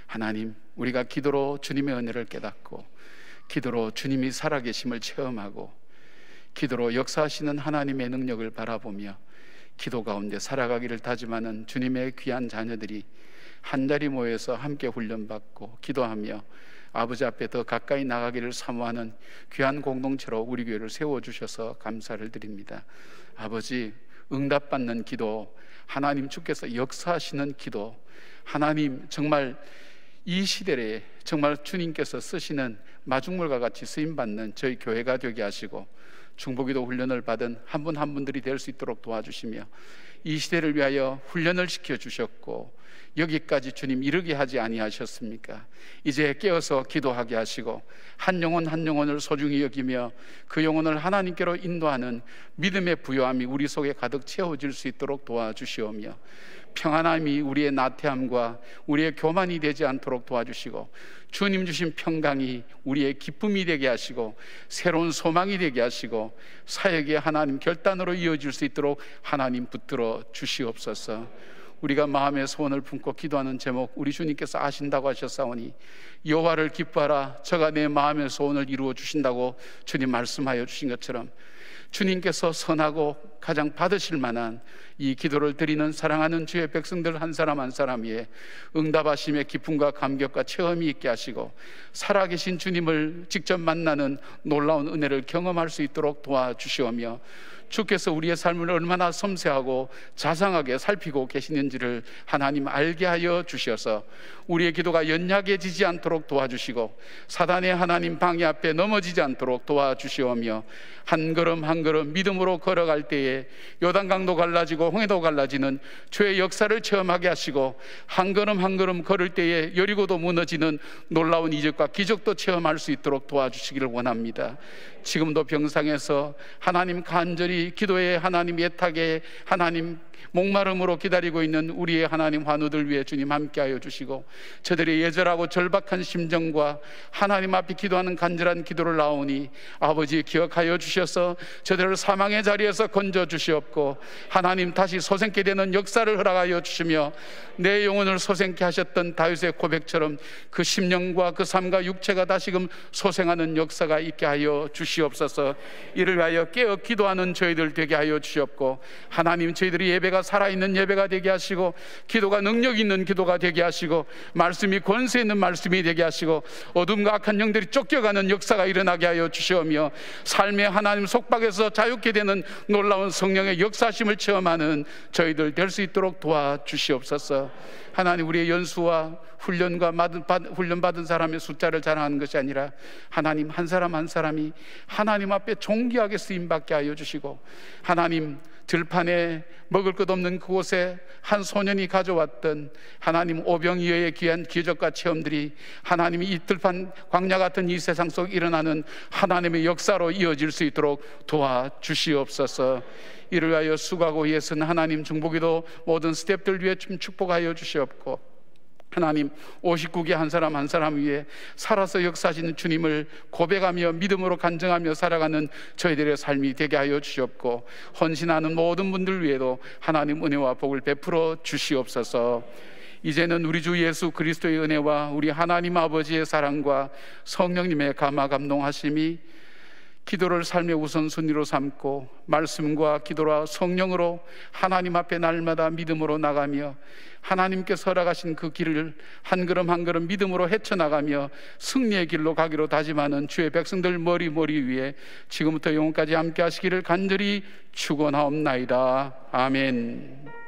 하나님, 우리가 기도로 주님의 은혜를 깨닫고 기도로 주님이 살아계심을 체험하고 기도로 역사하시는 하나님의 능력을 바라보며 기도 가운데 살아가기를 다짐하는 주님의 귀한 자녀들이 한자리 모여서 함께 훈련받고 기도하며 아버지 앞에 더 가까이 나가기를 사모하는 귀한 공동체로 우리 교회를 세워주셔서 감사를 드립니다. 아버지, 응답받는 기도, 하나님 주께서 역사하시는 기도, 하나님 정말 이 시대에 정말 주님께서 쓰시는 마중물과 같이 쓰임받는 저희 교회가 되게 하시고 중보기도 훈련을 받은 한 분 한 분들이 될 수 있도록 도와주시며 이 시대를 위하여 훈련을 시켜주셨고 여기까지 주님 이르게 하지 아니하셨습니까? 이제 깨어서 기도하게 하시고 한 영혼 한 영혼을 소중히 여기며 그 영혼을 하나님께로 인도하는 믿음의 부요함이 우리 속에 가득 채워질 수 있도록 도와주시오며 평안함이 우리의 나태함과 우리의 교만이 되지 않도록 도와주시고 주님 주신 평강이 우리의 기쁨이 되게 하시고 새로운 소망이 되게 하시고 사역의 하나님 결단으로 이어질 수 있도록 하나님 붙들어 주시옵소서. 우리가 마음의 소원을 품고 기도하는 제목 우리 주님께서 아신다고 하셨사오니 여호와를 기뻐하라 저가 내 마음의 소원을 이루어 주신다고 주님 말씀하여 주신 것처럼 주님께서 선하고 가장 받으실 만한 이 기도를 드리는 사랑하는 주의 백성들 한 사람 한 사람 위에 응답하심의 기쁨과 감격과 체험이 있게 하시고 살아계신 주님을 직접 만나는 놀라운 은혜를 경험할 수 있도록 도와주시오며 주께서 우리의 삶을 얼마나 섬세하고 자상하게 살피고 계시는지를 하나님 알게 하여 주셔서 우리의 기도가 연약해지지 않도록 도와주시고 사단의 하나님 방해 앞에 넘어지지 않도록 도와주시오며 한 걸음 한 걸음 믿음으로 걸어갈 때에 요단강도 갈라지고 홍해도 갈라지는 주의 역사를 체험하게 하시고 한 걸음 한 걸음 걸을 때에 여리고도 무너지는 놀라운 이적과 기적도 체험할 수 있도록 도와주시기를 원합니다. 지금도 병상에서 하나님 간절히 기도에 하나님 애타게 하나님 목마름으로 기다리고 있는 우리의 하나님 환우들 위해 주님 함께하여 주시고 저들의 예절하고 절박한 심정과 하나님 앞에 기도하는 간절한 기도를 나오니 아버지 기억하여 주셔서 저들을 사망의 자리에서 건져 주시옵고 하나님 다시 소생케 되는 역사를 허락하여 주시며 내 영혼을 소생케 하셨던 다윗의 고백처럼 그 심령과 그 삶과 육체가 다시금 소생하는 역사가 있게 하여 주시옵소서. 이를 위하여 깨어 기도하는 저희들 되게 하여 주시옵고 하나님 저희들이 예배가 살아있는 예배가 되게 하시고 기도가 능력 있는 기도가 되게 하시고 말씀이 권세 있는 말씀이 되게 하시고 어둠과 악한 영들이 쫓겨가는 역사가 일어나게 하여 주시오며 삶의 하나님 속박에서 자유케 되는 놀라운 성령의 역사심을 체험하는 저희들 될 수 있도록 도와주시옵소서. 하나님 우리의 연수와 훈련받은 사람의 숫자를 자랑하는 것이 아니라 하나님 한 사람 한 사람이 하나님 앞에 존귀하게 쓰임받게 하여 주시고 하나님 들판에 먹을 것 없는 그곳에 한 소년이 가져왔던 하나님 오병이어의 귀한 기적과 체험들이 하나님이 이 들판 광야 같은 이 세상 속 일어나는 하나님의 역사로 이어질 수 있도록 도와주시옵소서. 이를 위하여 수고하고 애쓴 하나님 중보기도 모든 스태프들 위해 좀 축복하여 주시옵고 하나님 59개 한 사람 한 사람 위에 살아서 역사하시는 주님을 고백하며 믿음으로 간증하며 살아가는 저희들의 삶이 되게 하여 주시옵고 헌신하는 모든 분들 위에도 하나님 은혜와 복을 베풀어 주시옵소서. 이제는 우리 주 예수 그리스도의 은혜와 우리 하나님 아버지의 사랑과 성령님의 감화 감동하심이 기도를 삶의 우선순위로 삼고 말씀과 기도와 성령으로 하나님 앞에 날마다 믿음으로 나가며 하나님께서 허락하신 그 길을 한 걸음 한 걸음 믿음으로 헤쳐나가며 승리의 길로 가기로 다짐하는 주의 백성들 머리 위에 지금부터 영원까지 함께 하시기를 간절히 축원하옵나이다. 아멘.